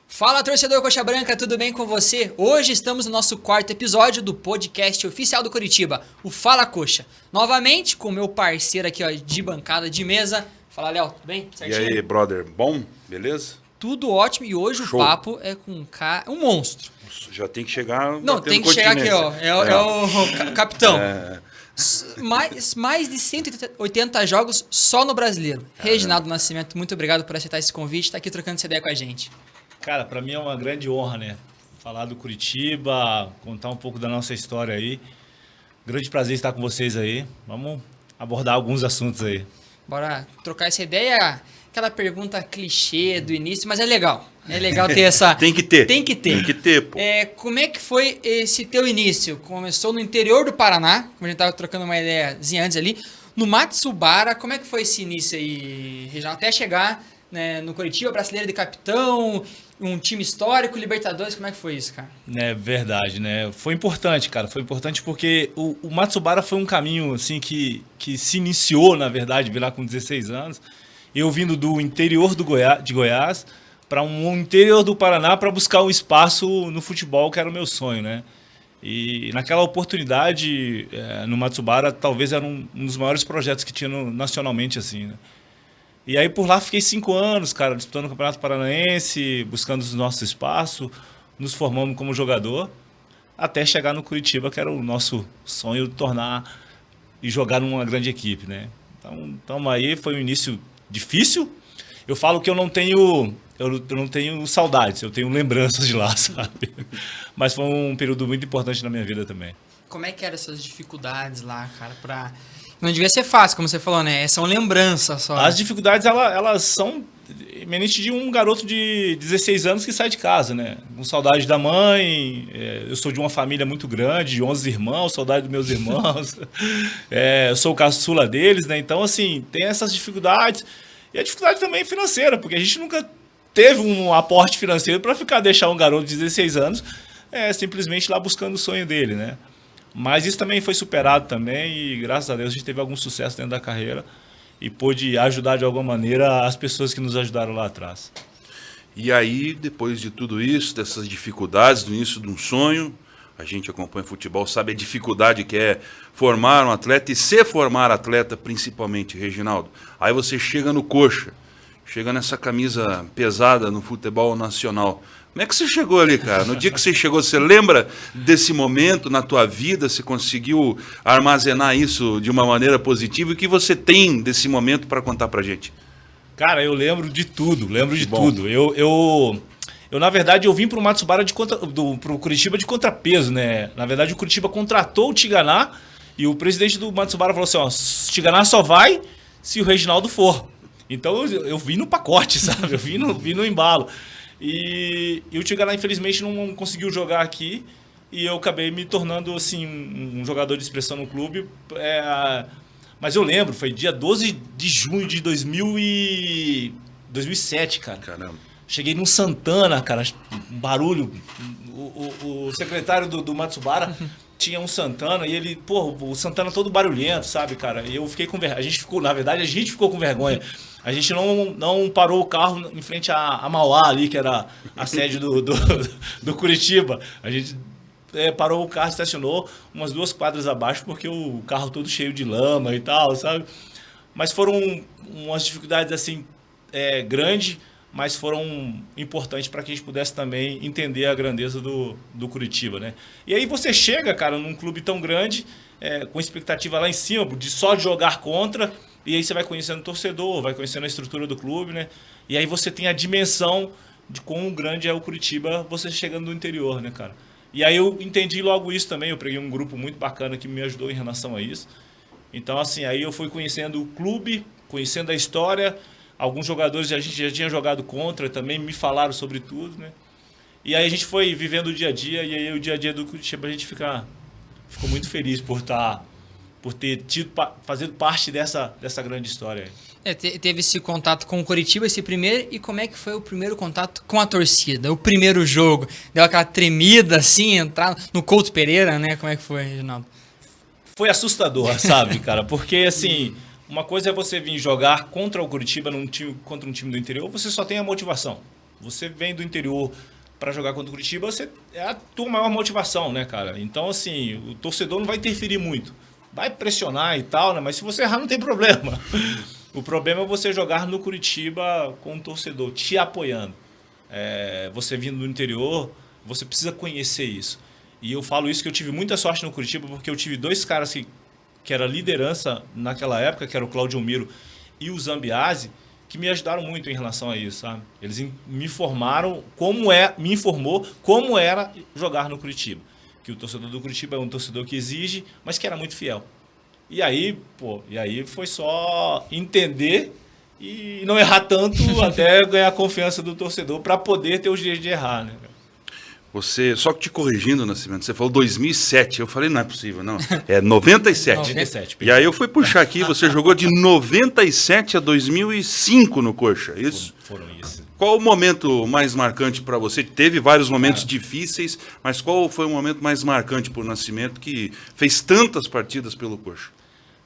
Fala, torcedor Coxa Branca, tudo bem com você? Hoje estamos no nosso quarto episódio do podcast oficial do Coritiba, o Fala Coxa. Novamente com o meu parceiro aqui ó, de bancada, de mesa. Fala, Léo, tudo bem? Certinho? E aí, brother, bom? Beleza? Tudo ótimo e hoje Show. O papo é com um monstro. Já tem que chegar... Não, tem que chegar aqui, ó. É o capitão. Mais de 180 jogos só no Brasileiro. Reginaldo Nascimento, muito obrigado por aceitar esse convite, tá aqui trocando essa ideia com a gente. Cara, para mim é uma grande honra, né? Falar do Curitiba, contar um pouco da nossa história aí. Grande prazer estar com vocês aí. Vamos abordar alguns assuntos aí. Bora trocar essa ideia, aquela pergunta clichê do início, mas é legal. É legal ter essa... Tem que ter. Tem que ter, pô. Como é que foi esse teu início? Começou no interior do Paraná, como a gente tava trocando uma ideiazinha antes ali, no Matsubara. Como é que foi esse início aí, Reginaldo? Até chegar, né, no Coritiba, Brasileiro de Capitão, um time histórico, Libertadores, como é que foi isso, cara? É verdade, né? Foi importante, cara. Foi importante porque o Matsubara foi um caminho, assim, que se iniciou, na verdade, lá com 16 anos. Eu vindo do interior de Goiás para um interior do Paraná para buscar um espaço no futebol, que era o meu sonho, né? E naquela oportunidade, no Matsubara, talvez era um dos maiores projetos que tinha nacionalmente, assim, né? E aí por lá fiquei 5 anos, cara, disputando o Campeonato Paranaense, buscando os nossos espaços, nos formamos como jogador, até chegar no Curitiba, que era o nosso sonho de tornar e jogar numa grande equipe, né? Então aí foi um início difícil. Eu falo que eu não tenho saudades, eu tenho lembranças de lá, sabe? Mas foi um período muito importante na minha vida também. Como é que eram essas dificuldades lá, cara, Não devia ser fácil, como você falou, né? São lembranças só. As dificuldades, elas são eminentes de um garoto de 16 anos que sai de casa, né? Com saudade da mãe, eu sou de uma família muito grande, de 11 irmãos, saudade dos meus irmãos. Eu sou o caçula deles, né? Então, assim, tem essas dificuldades. E a dificuldade também é financeira, porque a gente nunca teve um aporte financeiro para deixar um garoto de 16 anos simplesmente lá buscando o sonho dele, né? Mas isso também foi superado também e, graças a Deus, a gente teve algum sucesso dentro da carreira e pôde ajudar de alguma maneira as pessoas que nos ajudaram lá atrás. E aí, depois de tudo isso, dessas dificuldades, do início de um sonho, a gente acompanha futebol, sabe a dificuldade que é formar um atleta e se formar atleta, principalmente, Reginaldo. Aí você chega no Coxa, chega nessa camisa pesada no futebol nacional. Como é que você chegou ali, cara? No dia que você chegou, você lembra desse momento na tua vida? Você conseguiu armazenar isso de uma maneira positiva? E o que você tem desse momento para contar pra gente? Cara, eu lembro de tudo, tudo. Eu na verdade, eu vim pro Matsubara pro Curitiba de contrapeso, né? Na verdade, o Curitiba contratou o Tiganá e o presidente do Matsubara falou assim, ó, o Tiganá só vai se o Reginaldo for. Então, eu vim no pacote, sabe? Eu vim no embalo. E o Tiganá, infelizmente, não conseguiu jogar aqui e eu acabei me tornando assim, um jogador de expressão no clube. Mas eu lembro, foi dia 12 de junho de 2007, cara. Caramba. Cheguei no Santana, cara, um barulho. O secretário do Matsubara tinha um Santana e ele, o Santana todo barulhento, sabe, cara? E eu fiquei com vergonha. A gente ficou com vergonha. A gente não parou o carro em frente a Mauá ali, que era a sede do Curitiba. A gente parou o carro, estacionou umas 2 quadras abaixo, porque o carro todo cheio de lama e tal, sabe? Mas foram umas dificuldades assim, grandes, mas foram importantes para que a gente pudesse também entender a grandeza do Curitiba, né? E aí você chega, cara, num clube tão grande, com expectativa lá em cima, de só jogar contra... E aí você vai conhecendo o torcedor, vai conhecendo a estrutura do clube, né? E aí você tem a dimensão de quão grande é o Curitiba, você chegando do interior, né, cara? E aí eu entendi logo isso também, eu peguei um grupo muito bacana que me ajudou em relação a isso. Então, assim, aí eu fui conhecendo o clube, conhecendo a história, alguns jogadores a gente já tinha jogado contra, também me falaram sobre tudo, né? E aí a gente foi vivendo o dia a dia, e aí o dia a dia do Curitiba a gente ficou muito feliz por ter fazendo parte dessa grande história aí. Teve esse contato com o Coritiba, esse primeiro, e como é que foi o primeiro contato com a torcida? O primeiro jogo, deu aquela tremida assim, entrar no Couto Pereira, né? Como é que foi, Reginaldo? Foi assustador, sabe, cara? Porque, assim, uma coisa é você vir jogar contra o Curitiba contra um time do interior, você só tem a motivação. você vem do interior para jogar contra o Curitiba, é a tua maior motivação, né, cara? Então, assim, o torcedor não vai interferir muito. Vai pressionar e tal, né? Mas se você errar, não tem problema. O problema é você jogar no Curitiba com um torcedor te apoiando. Você vindo do interior, você precisa conhecer isso. E eu falo isso que eu tive muita sorte no Curitiba, porque eu tive 2 caras que era liderança naquela época, que era o Claudio Miro e o Zambiase, que me ajudaram muito em relação a isso, sabe? Eles me formaram, me informou como era jogar no Curitiba. Que o torcedor do Curitiba é um torcedor que exige, mas que era muito fiel. E aí foi só entender e não errar tanto até ganhar a confiança do torcedor para poder ter o direito de errar, né? Só que te corrigindo, Nascimento, você falou 2007. Eu falei, não é possível, não. É 97. 97. E aí eu fui puxar aqui, você jogou de 97 a 2005 no Coxa, é isso? Foram isso. Qual o momento mais marcante para você? Teve vários momentos difíceis, mas qual foi o momento mais marcante por Nascimento que fez tantas partidas pelo Coxa?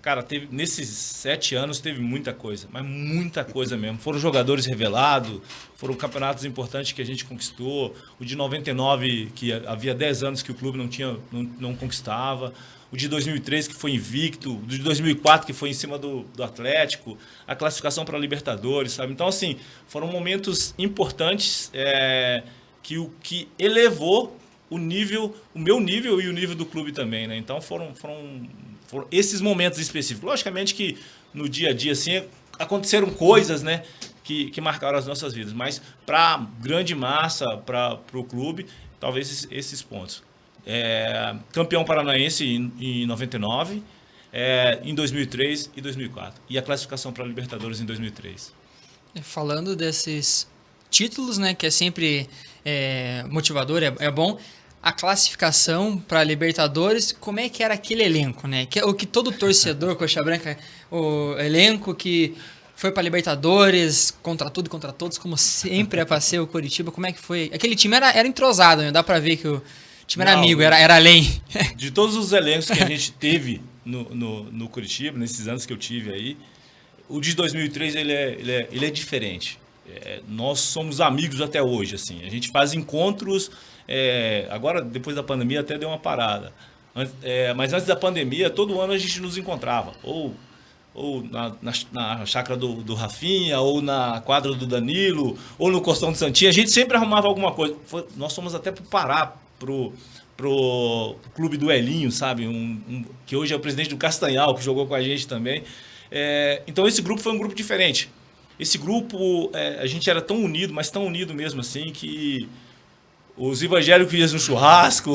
Cara, nesses 7 anos teve muita coisa, mas muita coisa mesmo. Foram jogadores revelados, foram campeonatos importantes que a gente conquistou. O de 99, que havia 10 anos que o clube não conquistava. O de 2003, que foi invicto. O de 2004, que foi em cima do Atlético. A classificação para a Libertadores, sabe? Então, assim, foram momentos importantes que elevou o meu nível e o nível do clube também, né? Então, foram esses momentos específicos. Logicamente que no dia a dia, assim, aconteceram coisas, né, que marcaram as nossas vidas. Mas para a grande massa, para o clube, talvez esses pontos. Campeão paranaense em 99, em 2003 e 2004. E a classificação para a Libertadores em 2003. Falando desses títulos, né, que é sempre motivador, é bom. A classificação para Libertadores, como é que era aquele elenco, né? O que todo torcedor Coxa Branca, o elenco que foi para Libertadores, contra tudo e contra todos, como sempre é para ser o Coritiba, como é que foi? Aquele time era entrosado, né? Dá para ver que o time era amigo, era além. De todos os elencos que a gente teve no Coritiba, nesses anos que eu tive aí, o de 2003 ele é diferente. Nós somos amigos até hoje, assim. A gente faz encontros. Agora, depois da pandemia, até deu uma parada. Mas antes da pandemia, todo ano a gente nos encontrava. Ou na chácara do Rafinha, ou na quadra do Danilo, ou no Costão do Santinho. A gente sempre arrumava alguma coisa. Nós fomos até pro Pará, pro clube do Elinho, sabe? Que hoje é o presidente do Castanhal, que jogou com a gente também. Então esse grupo foi um grupo diferente. Esse grupo, a gente era tão unido, mas tão unido mesmo assim, que os evangélicos iam no churrasco,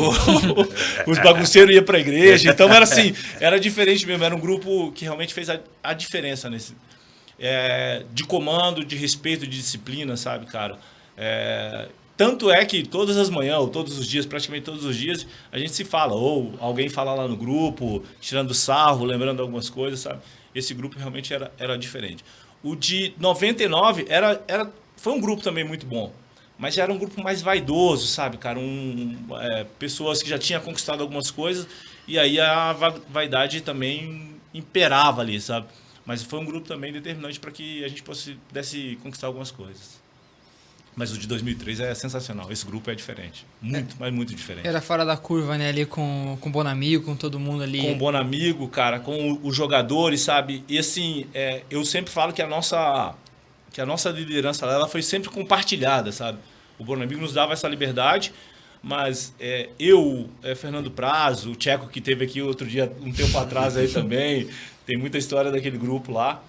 os bagunceiros iam para a igreja. Então era assim, era diferente mesmo. Era um grupo que realmente fez a diferença de comando, de respeito, de disciplina, sabe, cara? Tanto é que todas as manhãs, ou todos os dias, praticamente todos os dias, a gente se fala. Ou alguém fala lá no grupo, tirando sarro, lembrando algumas coisas, sabe? Esse grupo realmente era diferente. O de 99 foi um grupo também muito bom. Mas já era um grupo mais vaidoso, sabe, cara? Pessoas que já tinham conquistado algumas coisas e aí a vaidade também imperava ali, sabe? Mas foi um grupo também determinante para que a gente pudesse conquistar algumas coisas. Mas o de 2003 é sensacional. Esse grupo é diferente. Mas muito diferente. Era fora da curva, né? Ali com o Bonamigo, com todo mundo ali. Com o Bonamigo, cara, com os jogadores, sabe? E assim, eu sempre falo que a nossa liderança ela foi sempre compartilhada, sabe? O Bonamigo nos dava essa liberdade, mas Fernando Prazo, o Tcheco que teve aqui outro dia, um tempo atrás aí também, tem muita história daquele grupo lá.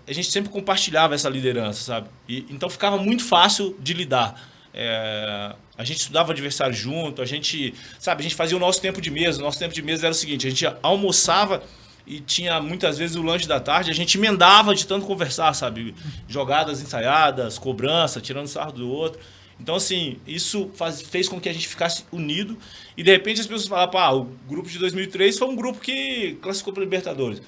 A gente sempre compartilhava essa liderança, sabe? Então ficava muito fácil de lidar. A gente estudava adversário junto, a gente fazia o nosso tempo de mesa. O nosso tempo de mesa era o seguinte: a gente almoçava e tinha muitas vezes o lanche da tarde, a gente emendava de tanto conversar, sabe? Jogadas ensaiadas, cobrança, tirando sarro do outro. Então, assim, isso fez com que a gente ficasse unido e, de repente, as pessoas falavam, o grupo de 2003 foi um grupo que classificou para a Libertadores.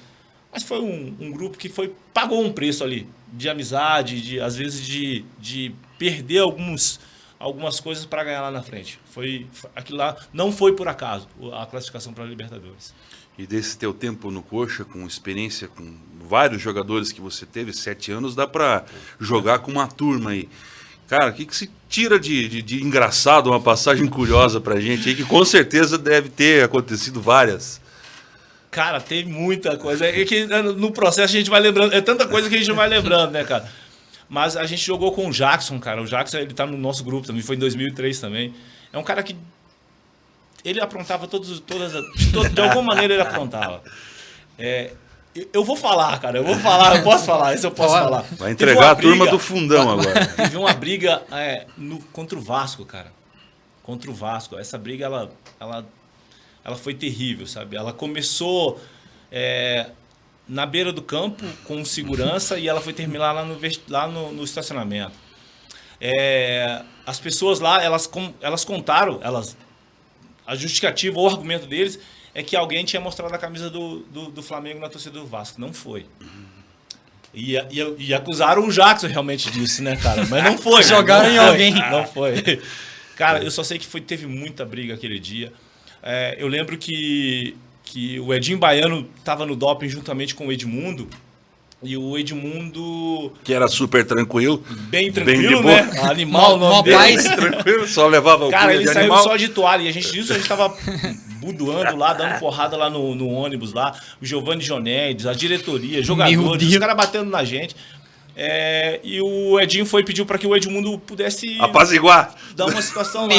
Mas foi um grupo que pagou um preço ali, de amizade, às vezes de perder algumas coisas para ganhar lá na frente. Aquilo lá não foi por acaso, a classificação para a Libertadores. E desse teu tempo no Coxa, com experiência com vários jogadores que você teve, 7 anos, dá para jogar com uma turma aí. Cara, o que se tira de engraçado, uma passagem curiosa pra gente aí, que com certeza deve ter acontecido várias. Cara, tem muita coisa. É que no processo a gente vai lembrando. É tanta coisa que a gente vai lembrando, né, cara? Mas a gente jogou com o Jackson, cara. O Jackson, ele tá no nosso grupo também. Foi em 2003 também. É um cara que... Ele aprontava de alguma maneira ele aprontava. Eu vou falar, cara. Eu posso falar. Isso eu posso falar. Vai entregar a turma do fundão agora. Teve uma briga contra o Vasco, cara. Contra o Vasco. Essa briga, ela foi terrível, sabe? Ela começou na beira do campo com segurança e ela foi terminar lá no estacionamento. As pessoas lá, elas contaram, a justificativa ou o argumento deles é que alguém tinha mostrado a camisa do Flamengo na torcida do Vasco. Não foi. E acusaram o Jackson realmente disso, né, cara? Mas não foi. Jogaram em alguém. Não foi. Cara, eu só sei que teve muita briga aquele dia. Eu lembro que o Edinho Baiano estava no doping juntamente com o Edmundo. E o Edmundo... Que era super tranquilo. Bem tranquilo, né? Animal, mó paz. Tranquilo, só levava o cara, ele de saiu animal. só de toalha. E a gente tava budoando lá, dando porrada lá no ônibus lá. O Giovanni Jonedes, a diretoria, jogadores, os caras batendo na gente. E o Edinho pediu para que o Edmundo pudesse apaziguar, dar uma situação lá.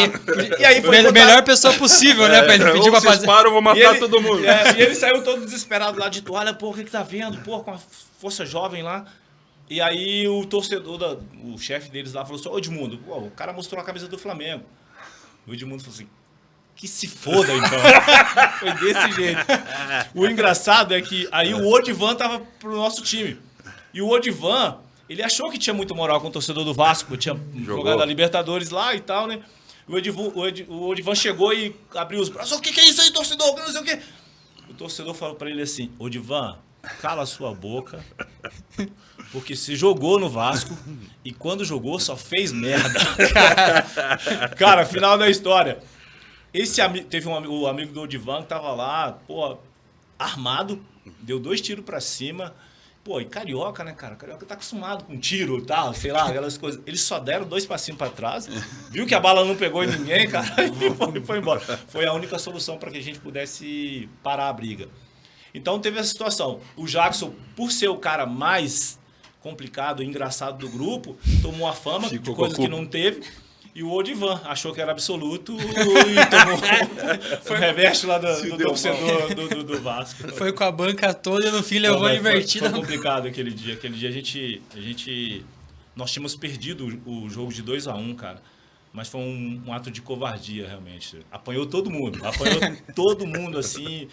E aí foi melhor pessoa possível, né? Pra ele pedir pra fazer. Eu vou matar todo mundo. E ele saiu todo desesperado lá de toalha. Pô, o que tá vendo? Pô, com a força jovem lá. E aí o torcedor, o chefe deles lá falou assim: ô Edmundo, pô, o cara mostrou a camisa do Flamengo. O Edmundo falou assim: que se foda, então. Foi desse jeito. O engraçado é que aí o Odivan tava pro nosso time. E o Odivan, ele achou que tinha muito moral com o torcedor do Vasco, tinha jogado a Libertadores lá e tal, né? O Odivan chegou e abriu os braços. O que é isso aí, torcedor? Não sei o quê. O torcedor falou pra ele assim: Odivan, cala a sua boca, porque se jogou no Vasco e quando jogou só fez merda. Cara, final da história. Teve o amigo do Odivan que tava lá, pô, armado, deu 2 tiros pra cima. Pô, e carioca, né, cara? Carioca tá acostumado com tiro e tal, sei lá, aquelas coisas. Eles só deram 2 passinhos pra trás, viu que a bala não pegou em ninguém, cara, e foi embora. Foi a única solução para que a gente pudesse parar a briga. Então teve essa situação. O Jackson, por ser o cara mais complicado e engraçado do grupo, tomou a fama de coisa que não teve. E o Odivan achou que era absoluto e tomou foi reveste lá do torcedor do Vasco. Foi com a banca toda e no fim levou a invertida. Foi complicado aquele dia. Aquele dia nós tínhamos perdido o jogo de 2-1, cara. Mas foi um ato de covardia, realmente. Apanhou todo mundo assim.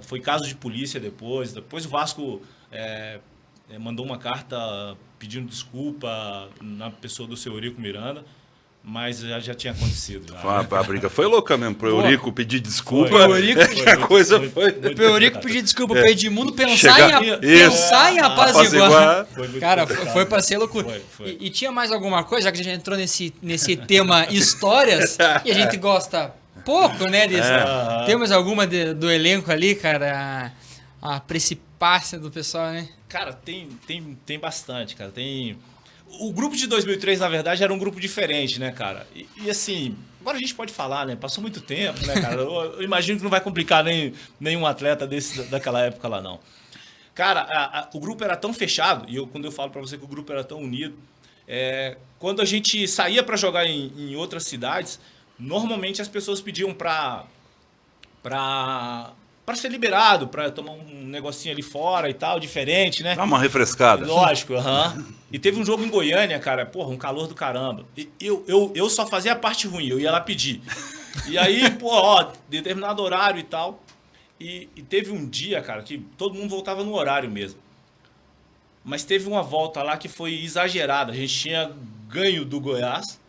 Foi caso de polícia depois. Depois o Vasco mandou uma carta pedindo desculpa na pessoa do seu Eurico Miranda, mas já tinha acontecido. A briga foi louca mesmo, pro Eurico pedir desculpa. A coisa foi... Pro Eurico pedir desculpa, pro Edmundo pensar em apaziguar. Cara, foi pra ser loucura. E tinha mais alguma coisa, já que a gente entrou nesse tema histórias, e a gente gosta pouco, né, disso. Temos alguma do elenco ali, cara, a precipácia do pessoal, né? Cara, tem bastante, cara. O grupo de 2003, na verdade, era um grupo diferente, né, cara? E assim, agora a gente pode falar, né? Passou muito tempo, né, cara? Eu imagino que não vai complicar nenhum atleta daquela época lá, não. Cara, o grupo era tão fechado, e quando eu falo pra você que o grupo era tão unido, quando a gente saía pra jogar em outras cidades, normalmente as pessoas pediam pra ser liberado, pra tomar um negocinho ali fora e tal, diferente, né? Dá uma refrescada. Lógico, E teve um jogo em Goiânia, cara, porra, um calor do caramba. E eu só fazia a parte ruim, eu ia lá pedir. E aí, determinado horário e tal. E teve um dia, cara, que todo mundo voltava no horário mesmo. Mas teve uma volta lá que foi exagerada. A gente tinha ganho do Goiás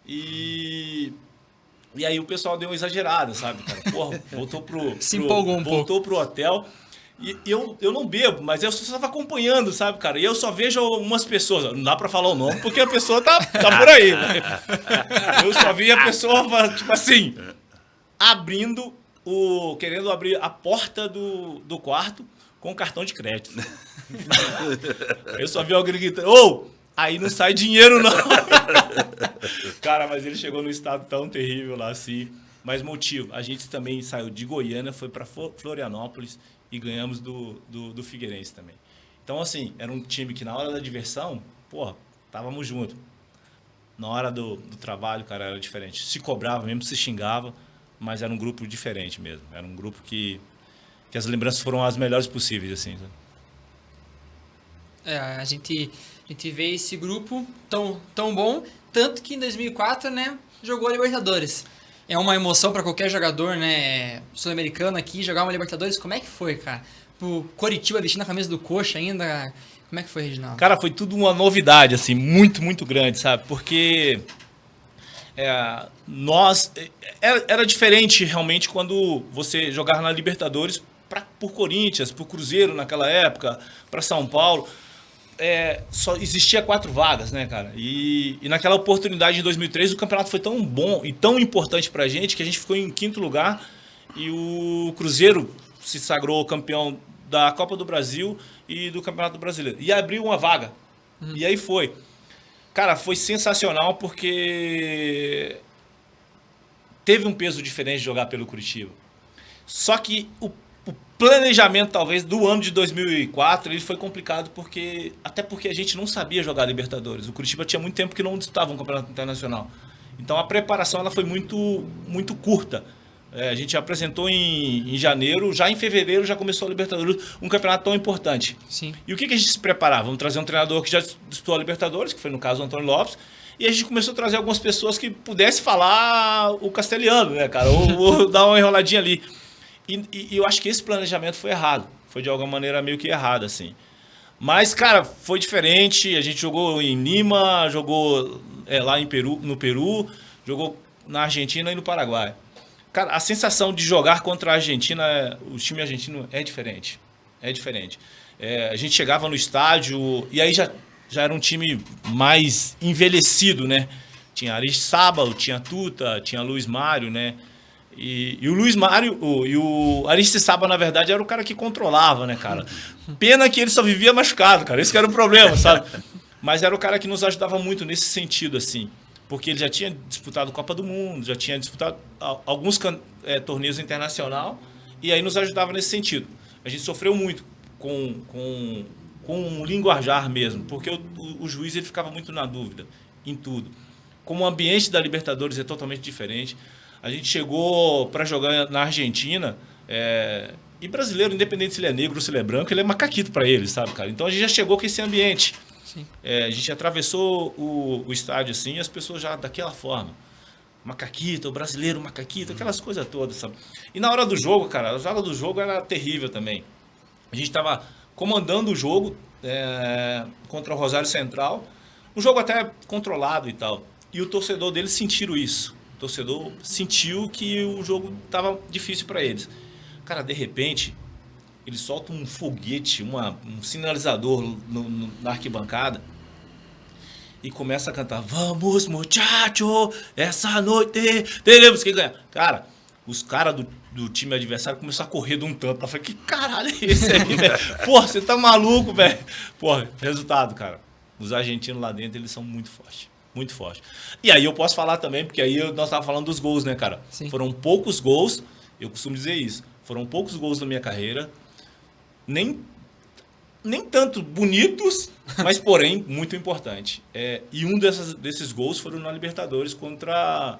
e aí o pessoal deu uma exagerada, sabe, cara? Porra, se empolgou um pouco. Voltou pro hotel. E eu não bebo, mas eu só estava acompanhando, sabe, cara? E eu só vejo umas pessoas. Não dá pra falar o nome, porque a pessoa tá por aí, né? Eu só vi a pessoa, tipo assim, querendo abrir a porta do quarto com cartão de crédito. Eu só vi alguém gritando: aí não sai dinheiro, não. Cara, mas ele chegou num estado tão terrível lá, assim. Mas motivo, a gente também saiu de Goiânia, foi para Florianópolis e ganhamos do Figueirense também. Então, assim, era um time que na hora da diversão, porra, estávamos juntos. Na hora do trabalho, cara, era diferente. Se cobrava mesmo, se xingava, mas era um grupo diferente mesmo. Era um grupo que as lembranças foram as melhores possíveis, assim. A gente vê esse grupo tão bom, tanto que em 2004, né, jogou a Libertadores. É uma emoção para qualquer jogador, né, sul-americano aqui, jogar uma Libertadores. Como é que foi, cara? O Coritiba vestindo a camisa do Coxa ainda. Como é que foi, Reginaldo? Cara, foi tudo uma novidade, assim, muito, muito grande, sabe? Porque era diferente realmente quando você jogava na Libertadores por Corinthians, por Cruzeiro naquela época, para São Paulo. Só existia 4 vagas, né, cara? E naquela oportunidade de 2003 o campeonato foi tão bom e tão importante pra gente que a gente ficou em 5º lugar e o Cruzeiro se sagrou campeão da Copa do Brasil e do Campeonato Brasileiro. E abriu uma vaga. E aí foi. Cara, foi sensacional porque teve um peso diferente de jogar pelo Curitiba. Só que o planejamento, talvez, do ano de 2004, ele foi complicado até porque a gente não sabia jogar Libertadores. O Curitiba tinha muito tempo que não disputava um campeonato internacional. Então a preparação ela foi muito, muito curta. A gente apresentou em janeiro, já em fevereiro já começou a Libertadores, um campeonato tão importante. Sim. E o que a gente se preparava? Vamos trazer um treinador que já disputou a Libertadores, que foi no caso o Antônio Lopes, e a gente começou a trazer algumas pessoas que pudessem falar o castelhano, né, cara? Ou dar uma enroladinha ali. E eu acho que esse planejamento foi errado. Foi de alguma maneira meio que errado, assim. Mas, cara, foi diferente. A gente jogou em Lima, jogou lá no Peru, jogou na Argentina e no Paraguai. Cara, a sensação de jogar contra a Argentina, o time argentino é diferente. É diferente. A gente chegava no estádio e aí já era um time mais envelhecido, né? Tinha Aristizábal, tinha Tuta, tinha Luiz Mário, né? E o Luiz Mário e o Aristizábal, na verdade, era o cara que controlava, né, cara? Pena que ele só vivia machucado, cara. Esse que era o problema, sabe? Mas era o cara que nos ajudava muito nesse sentido, assim. Porque ele já tinha disputado Copa do Mundo, já tinha disputado alguns torneios internacionais, e aí nos ajudava nesse sentido. A gente sofreu muito com um linguajar mesmo, porque o juiz ele ficava muito na dúvida em tudo. Como o ambiente da Libertadores é totalmente diferente, a gente chegou para jogar na Argentina, e brasileiro, independente se ele é negro ou se ele é branco, ele é macaquito para ele, sabe, cara? Então a gente já chegou com esse ambiente. A gente atravessou o estádio assim, e as pessoas já daquela forma. Macaquito, o brasileiro, macaquito, aquelas coisas todas, sabe? E na hora do jogo, cara, a hora do jogo era terrível também. A gente estava comandando o jogo contra o Rosário Central, um jogo até controlado e tal. E o torcedor deles sentiram isso. O torcedor sentiu que o jogo estava difícil para eles. Cara, de repente, eles soltam um foguete, um sinalizador na arquibancada e começa a cantar: "Vamos, muchacho, essa noite teremos que ganhar". Cara, os caras do time adversário começaram a correr de um tanto. Eu falei: que caralho é esse aí, velho? Porra, você tá maluco, velho? Porra, resultado, cara. Os argentinos lá dentro, eles são muito fortes. Muito forte. E aí eu posso falar também, porque aí nós estávamos falando dos gols, né, cara? Sim. Foram poucos gols, eu costumo dizer isso. Foram poucos gols na minha carreira. Nem tanto bonitos, mas porém muito importante. E um desses gols foram na Libertadores contra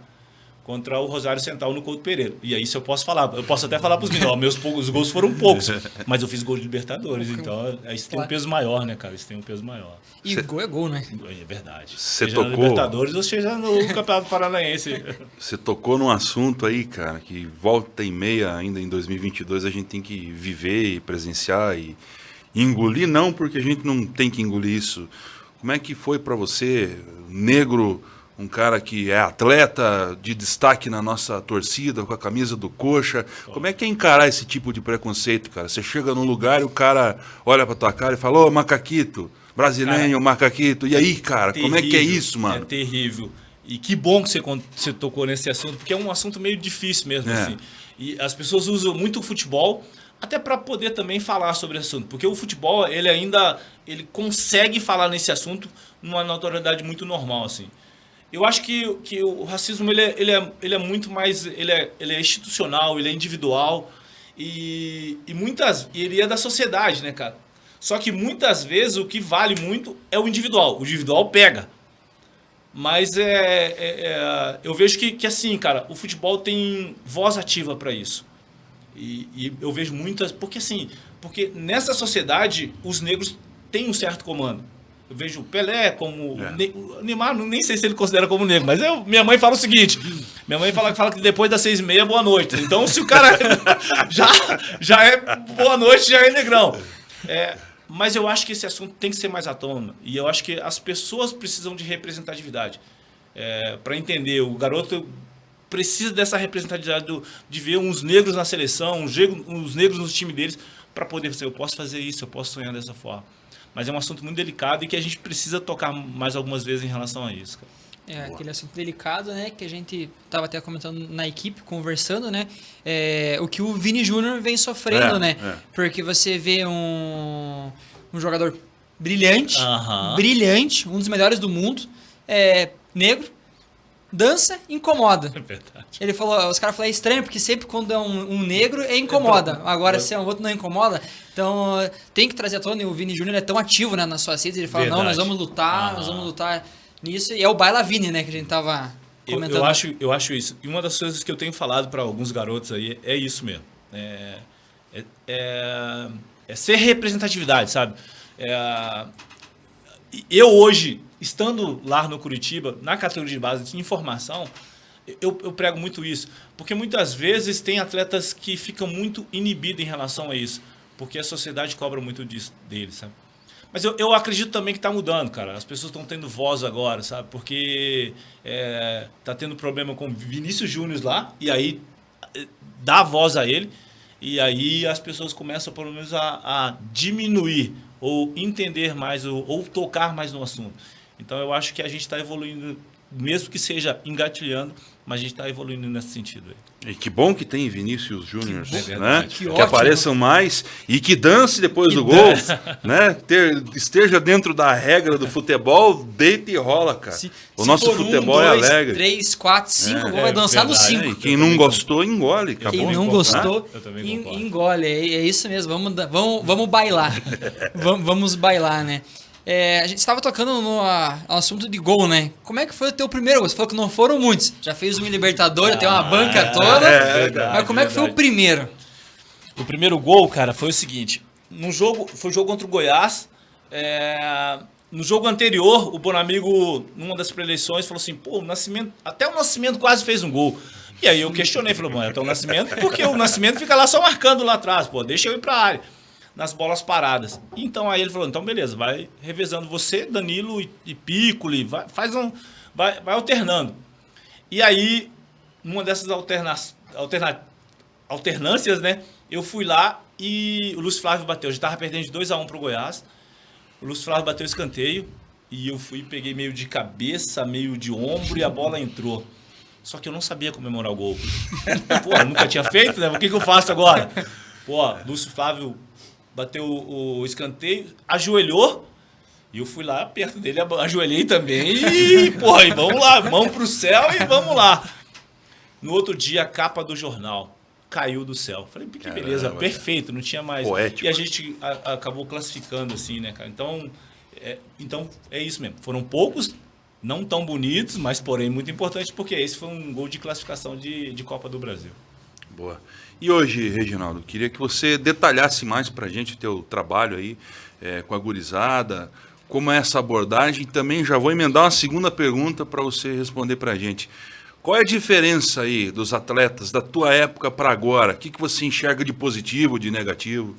o Rosário Central no Couto Pereira. E aí, se eu posso falar, eu posso até falar para os meninos, os gols foram poucos, mas eu fiz gol de Libertadores, então isso tem um peso maior, né, cara? Isso tem um peso maior. E gol é gol, né? É verdade. Você seja tocou... na Libertadores ou seja no Campeonato Paranaense. Você tocou num assunto aí, cara, que volta e meia ainda em 2022 a gente tem que viver e presenciar e engolir, não porque a gente não tem que engolir isso. Como é que foi para você, negro, um cara que é atleta de destaque na nossa torcida, com a camisa do Coxa? Como é que é encarar esse tipo de preconceito, cara? Você chega num lugar e o cara olha pra tua cara e fala: "Ô, macaquito, brasileiro, macaquito". E aí, cara, terrível, como é que é isso, mano? É terrível. E que bom que você tocou nesse assunto, porque é um assunto meio difícil mesmo, assim. E as pessoas usam muito o futebol até para poder também falar sobre esse assunto, porque o futebol, ele consegue falar nesse assunto numa notoriedade muito normal, assim. Eu acho que o racismo, ele é muito mais, ele é institucional, ele é individual, e ele é da sociedade, né, cara? Só que muitas vezes o que vale muito é o individual pega. Mas eu vejo que assim, cara, o futebol tem voz ativa para isso. E eu vejo muitas... Porque nessa sociedade, os negros têm um certo comando. Eu vejo o Pelé como... O Neymar, nem sei se ele considera como negro, mas minha mãe fala o seguinte. Minha mãe fala que depois das 6h30 boa noite. Então, se o cara já é boa noite, já é negrão. Mas eu acho que esse assunto tem que ser mais à tona. E eu acho que as pessoas precisam de representatividade. Para entender, o garoto precisa dessa representatividade de ver uns negros na seleção, uns negros no time deles, para poder dizer, eu posso fazer isso, eu posso sonhar dessa forma. Mas é um assunto muito delicado e que a gente precisa tocar mais algumas vezes em relação a isso, cara. Aquele assunto delicado, né, que a gente estava até comentando na equipe, conversando, né, o que o Vini Júnior vem sofrendo, né, porque você vê um jogador brilhante, brilhante, um dos melhores do mundo, negro, dança, incomoda. É verdade. Ele falou, os caras falaram, é estranho, porque sempre quando é um negro, incomoda. Agora, se é um outro, não incomoda. Então, tem que trazer à tona, e o Vini Júnior é tão ativo, né, nas suas redes, ele fala, verdade. Não, nós vamos lutar nisso, e é o Baila Vini, né, que a gente tava comentando. Eu acho isso. E uma das coisas que eu tenho falado para alguns garotos aí é isso mesmo. É ser representatividade, sabe? Eu hoje, estando lá no Curitiba, na categoria de base de informação, eu prego muito isso. Porque muitas vezes tem atletas que ficam muito inibidos em relação a isso. Porque a sociedade cobra muito disso deles, sabe? Mas eu acredito também que está mudando, cara. As pessoas estão tendo voz agora, sabe? Porque tá tendo problema com Vinícius Júnior lá, e aí dá voz a ele, e aí as pessoas começam, pelo menos, a diminuir, ou entender mais, ou tocar mais no assunto. Então, eu acho que a gente está evoluindo, mesmo que seja engatilhando, mas a gente está evoluindo nesse sentido aí. E que bom que tem Vinícius Júnior, né? Que ótimo. Apareçam mais e que dance depois do gol, né? Esteja dentro da regra do futebol, deita e rola, cara. O nosso futebol é alegre. 3, 4, 5, gol vai dançar no 5. E quem não gostou, engole. Acabou. Quem não gostou, engole. É isso mesmo, vamos bailar. Vamos bailar, né? A gente estava tocando no assunto de gol, né? Como é que foi o teu primeiro gol? Você falou que não foram muitos. Já fez um Libertadores, tem uma banca toda. Mas como é que foi o primeiro? O primeiro gol, cara, foi o seguinte. Foi um jogo contra o Goiás. No jogo anterior, o Bonamigo, numa das preeleições, falou assim, pô, até o Nascimento quase fez um gol. E aí eu questionei, falei, bom, até o Nascimento, porque o Nascimento fica lá só marcando lá atrás, pô, deixa eu ir pra área. Nas bolas paradas. Então aí ele falou, então beleza, vai revezando você, Danilo e Piccoli, vai alternando. E aí, numa dessas alternâncias, né, eu fui lá e o Lúcio Flávio bateu. Já estava perdendo de 2-1 pro Goiás. O Lúcio Flávio bateu o escanteio e eu peguei meio de cabeça, meio de ombro e a bola entrou. Só que eu não sabia comemorar o gol. Pô, eu nunca tinha feito, né? O que eu faço agora? Pô, Lúcio Flávio bateu o escanteio, ajoelhou, e eu fui lá perto dele, ajoelhei também, e, porra, e vamos lá, mão pro céu e vamos lá. No outro dia, a capa do jornal caiu do céu. Falei, que beleza, perfeito, não tinha mais. Poético. E a gente acabou classificando assim, né, cara? Então, é isso mesmo. Foram poucos, não tão bonitos, mas, porém, muito importantes, porque esse foi um gol de classificação de Copa do Brasil. Boa. E hoje, Reginaldo, queria que você detalhasse mais para a gente o teu trabalho aí com a gurizada, como é essa abordagem. Também já vou emendar uma segunda pergunta para você responder para a gente. Qual é a diferença aí dos atletas da tua época para agora? O que você enxerga de positivo, de negativo?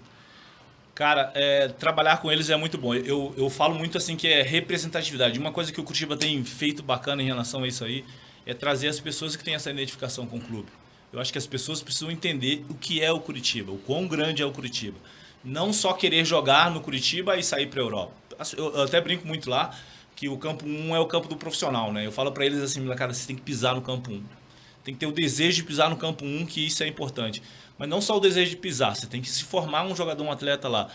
Cara, trabalhar com eles é muito bom. Eu falo muito assim que é representatividade. Uma coisa que o Curitiba tem feito bacana em relação a isso aí é trazer as pessoas que têm essa identificação com o clube. Eu acho que as pessoas precisam entender o que é o Curitiba, o quão grande é o Curitiba. Não só querer jogar no Curitiba e sair para a Europa. Eu até brinco muito lá que o campo 1 é o campo do profissional, né? Eu falo para eles assim, cara, você tem que pisar no campo 1. tem que ter o desejo de pisar no campo 1, que isso é importante. Mas não só o desejo de pisar, você tem que se formar um jogador, um atleta lá.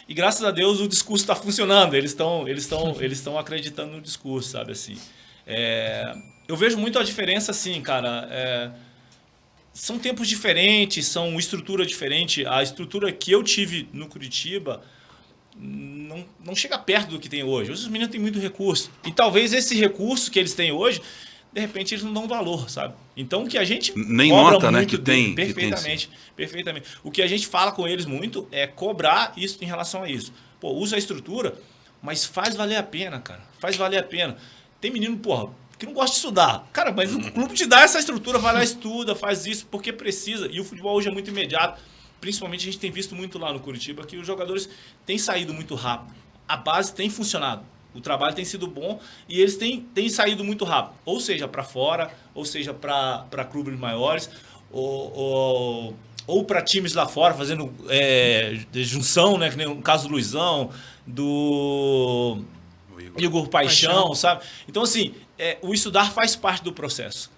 E graças a Deus o discurso está funcionando, eles estão acreditando no discurso, sabe assim. Eu vejo muito a diferença assim, cara. São tempos diferentes, são estrutura diferente. A estrutura que eu tive no Curitiba não chega perto do que tem hoje. Hoje os meninos têm muito recurso. E talvez esse recurso que eles têm hoje, de repente eles não dão valor, sabe? Então o que a gente nem cobra nota, muito né, que tem, perfeitamente, perfeitamente. O que a gente fala com eles muito é cobrar isso em relação a isso. Pô, usa a estrutura, mas faz valer a pena, cara. Faz valer a pena. Tem menino, porra, que não gosta de estudar. Cara, mas o clube te dá essa estrutura, vai lá, estuda, faz isso porque precisa. E o futebol hoje é muito imediato. Principalmente a gente tem visto muito lá no Curitiba que os jogadores têm saído muito rápido. A base tem funcionado. O trabalho tem sido bom e eles têm saído muito rápido. Ou seja, para fora, ou seja, para clubes maiores, ou para times lá fora, fazendo junção, né? Que nem no caso do Luizão, do Igor Paixão, sabe? Então, assim, o estudar faz parte do processo.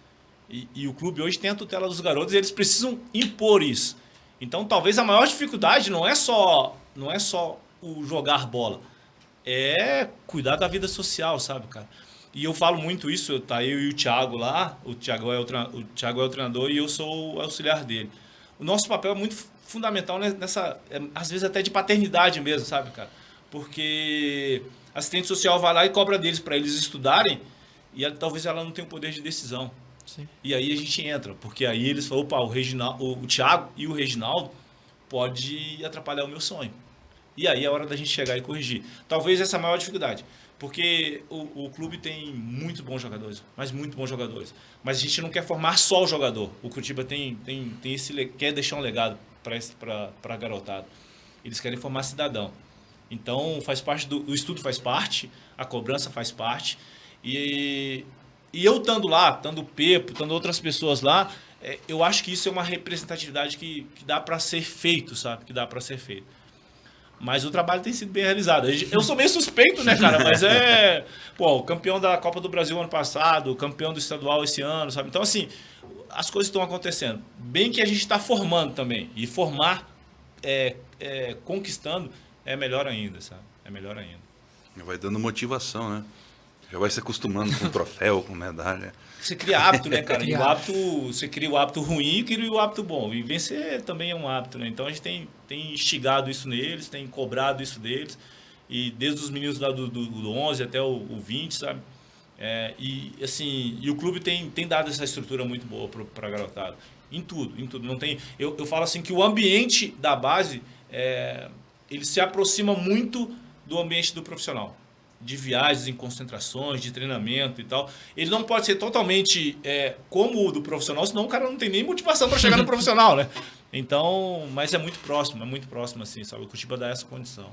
E o clube hoje tem a tutela dos garotos e eles precisam impor isso. Então, talvez a maior dificuldade não é só o jogar bola, é cuidar da vida social, sabe, cara? E eu falo muito isso, tá eu e o Thiago lá, o Thiago é o treinador e eu sou o auxiliar dele. O nosso papel é muito fundamental nessa, às vezes até de paternidade mesmo, sabe, cara? Porque a assistente social vai lá e cobra deles para eles estudarem e talvez ela não tenha o poder de decisão. Sim. E aí a gente entra, porque aí eles falam, opa, o Thiago e o Reginaldo pode atrapalhar o meu sonho. E aí é hora da gente chegar e corrigir. Talvez essa é a maior dificuldade, porque o clube tem muito bons jogadores, mas muito bons jogadores. Mas a gente não quer formar só o jogador. O Curitiba quer deixar um legado para a garotada. Eles querem formar cidadão. Então faz parte o estudo faz parte, a cobrança faz parte. E eu estando lá, estando o Pepo, estando outras pessoas lá, eu acho que isso é uma representatividade que dá para ser feito, sabe? Que dá para ser feito. Mas o trabalho tem sido bem realizado. Eu sou meio suspeito, né, cara? Mas o campeão da Copa do Brasil ano passado, campeão do estadual esse ano, sabe? Então, assim, as coisas estão acontecendo. Bem que a gente está formando também. E formar, conquistando, é melhor ainda, sabe? É melhor ainda. Vai dando motivação, né? Já vai se acostumando com troféu, com medalha. Você cria hábito, né, cara? E o hábito, você cria o hábito ruim e cria o hábito bom. E vencer também é um hábito, né? Então a gente tem instigado isso neles, tem cobrado isso deles. E desde os meninos lá do 11 até o 20, sabe? E o clube tem dado essa estrutura muito boa para a garotada. Em tudo. Não tem, eu falo assim que o ambiente da base, ele se aproxima muito do ambiente do profissional. De viagens em concentrações, de treinamento e tal. Ele não pode ser totalmente como o do profissional, senão o cara não tem nem motivação para chegar no profissional, né? Então, mas é muito próximo assim, sabe? O Curitiba dá essa condição.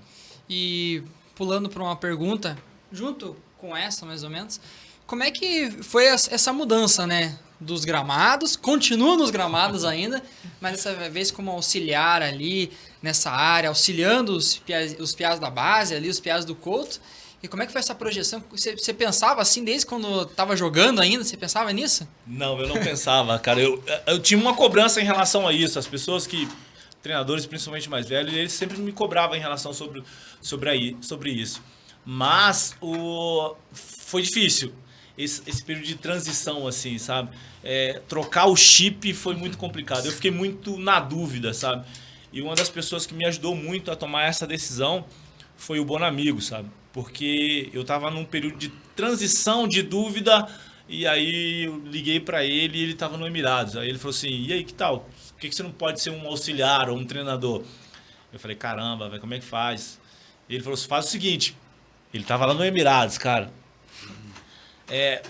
E pulando para uma pergunta, junto com essa mais ou menos, como é que foi essa mudança, né? Dos gramados, continua nos gramados ainda, mas dessa vez como auxiliar ali nessa área, auxiliando os piás da base ali, os piás do Couto. E como é que foi essa projeção? Você pensava assim desde quando estava jogando ainda? Você pensava nisso? Não, eu não pensava, cara. Eu tinha uma cobrança em relação a isso. As pessoas treinadores, principalmente mais velhos, eles sempre me cobravam em relação sobre isso. Mas foi difícil. Esse período de transição, assim, sabe? Trocar o chip foi muito complicado. Eu fiquei muito na dúvida, sabe? E uma das pessoas que me ajudou muito a tomar essa decisão foi o Bonamigo, sabe? Porque eu estava num período de transição, de dúvida, e aí eu liguei para ele e ele estava no Emirados. Aí ele falou assim, e aí, que tal? Por que você não pode ser um auxiliar ou um treinador? Eu falei, caramba, velho, como é que faz? E ele falou assim, faz o seguinte, ele estava lá no Emirados, cara.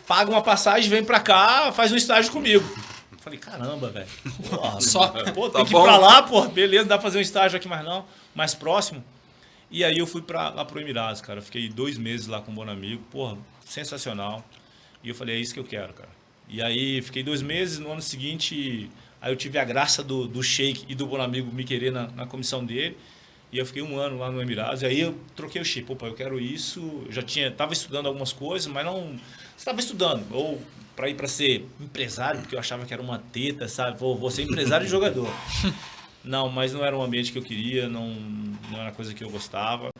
Paga uma passagem, vem para cá, faz um estágio comigo. Eu falei, caramba, velho. Tem que ir para lá, beleza, dá pra fazer um estágio aqui, mas não, mais próximo. E aí eu fui lá pro Emirados, cara. Eu fiquei 2 meses lá com um bom amigo. Porra, sensacional. E eu falei, é isso que eu quero, cara. E aí fiquei 2 meses. No ano seguinte, aí eu tive a graça do Sheik e do bom amigo me querer na comissão dele. E eu fiquei 1 ano lá no Emirados. E aí eu troquei o chip. Opa, eu quero isso. Eu já estava estudando algumas coisas, mas não... Estava estudando. Ou para ir para ser empresário, porque eu achava que era uma teta, sabe? Vou ser empresário e jogador. Não, mas não era um ambiente que eu queria, não era coisa que eu gostava.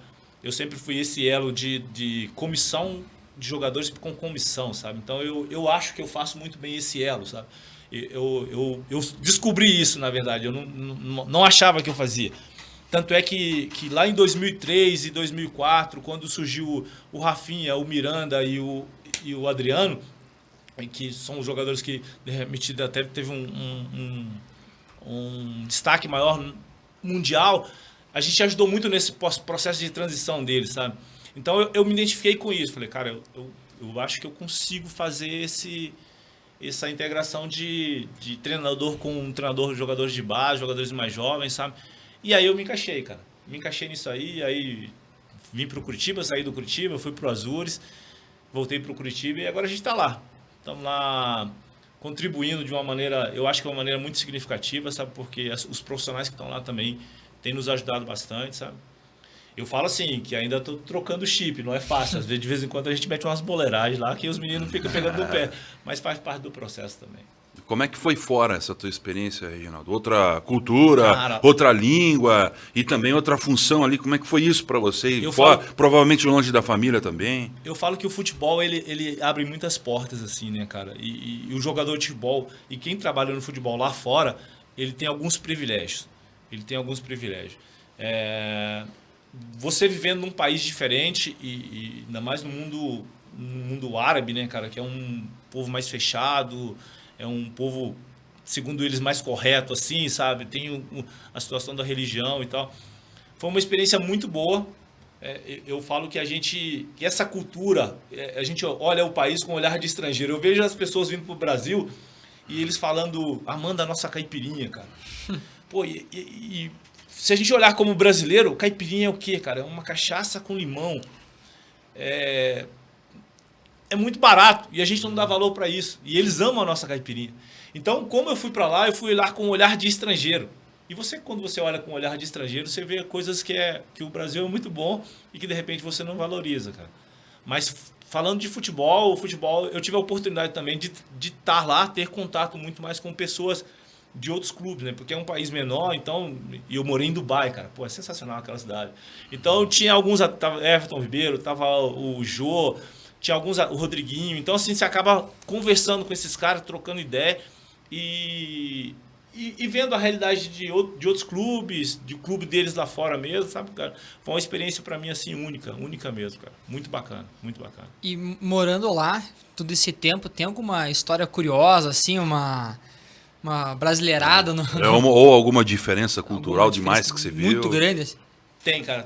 Eu sempre fui esse elo de comissão de jogadores com comissão, sabe? Então eu acho que eu faço muito bem esse elo, sabe? Eu descobri isso, na verdade. Eu não achava que eu fazia. Tanto é que lá em 2003 e 2004, quando surgiu o Rafinha, o Miranda e o Adriano, que são os jogadores que, de repente, até teve um destaque maior mundial, a gente ajudou muito nesse processo de transição deles, sabe? Então eu me identifiquei com isso. Falei, cara, eu acho que eu consigo fazer essa integração de treinador com treinador, jogadores de base, jogadores mais jovens, sabe? E aí eu me encaixei, cara. Me encaixei nisso aí vim pro Curitiba, saí do Curitiba, fui pro Azures, voltei pro Curitiba e agora a gente tá lá. Estamos lá contribuindo de uma maneira, eu acho que é uma maneira muito significativa, sabe? Porque os profissionais que estão lá também têm nos ajudado bastante, sabe? Eu falo assim, que ainda estou trocando chip, não é fácil. Às vezes, de vez em quando, a gente mete umas boleiragens lá que os meninos ficam pegando no pé. Mas faz parte do processo também. Como é que foi fora essa tua experiência, Reginaldo? Outra cultura, Cara, outra língua e também outra função ali. Como é que foi isso para você? Provavelmente longe da família também. Eu falo que o futebol, ele abre muitas portas, assim, né, cara? E o jogador de futebol, e quem trabalha no futebol lá fora, ele tem alguns privilégios. Você vivendo num país diferente e ainda mais no mundo árabe, né, cara, que é um povo mais fechado, é um povo, segundo eles, mais correto, assim, sabe? Tem a situação da religião e tal. Foi uma experiência muito boa. Eu falo que que essa cultura, a gente olha o país com um olhar de estrangeiro. Eu vejo as pessoas vindo pro Brasil e eles falando, amando a nossa caipirinha, cara. Pô, se a gente olhar como brasileiro, caipirinha é o quê, cara? É uma cachaça com limão. É muito barato e a gente não dá valor para isso. E eles amam a nossa caipirinha. Então, como eu fui lá com um olhar de estrangeiro. E quando você olha com um olhar de estrangeiro, você vê coisas que o Brasil é muito bom e que de repente você não valoriza, cara. Mas falando de futebol, eu tive a oportunidade também de estar lá, ter contato muito mais com pessoas de outros clubes, né? Porque é um país menor, então... E eu morei em Dubai, cara. Pô, é sensacional aquela cidade. Então, tinha alguns... Tava Everton Ribeiro, tava o Jô, tinha alguns... O Rodriguinho. Então, assim, você acaba conversando com esses caras, trocando ideia e vendo a realidade de outros clubes, de clube deles lá fora mesmo, sabe, cara? Foi uma experiência pra mim, assim, única mesmo, cara. Muito bacana, muito bacana. E morando lá, todo esse tempo, tem alguma história curiosa, assim, uma brasileirada? Ou alguma diferença cultural demais que você viu? Muito grande, assim. Tem, cara.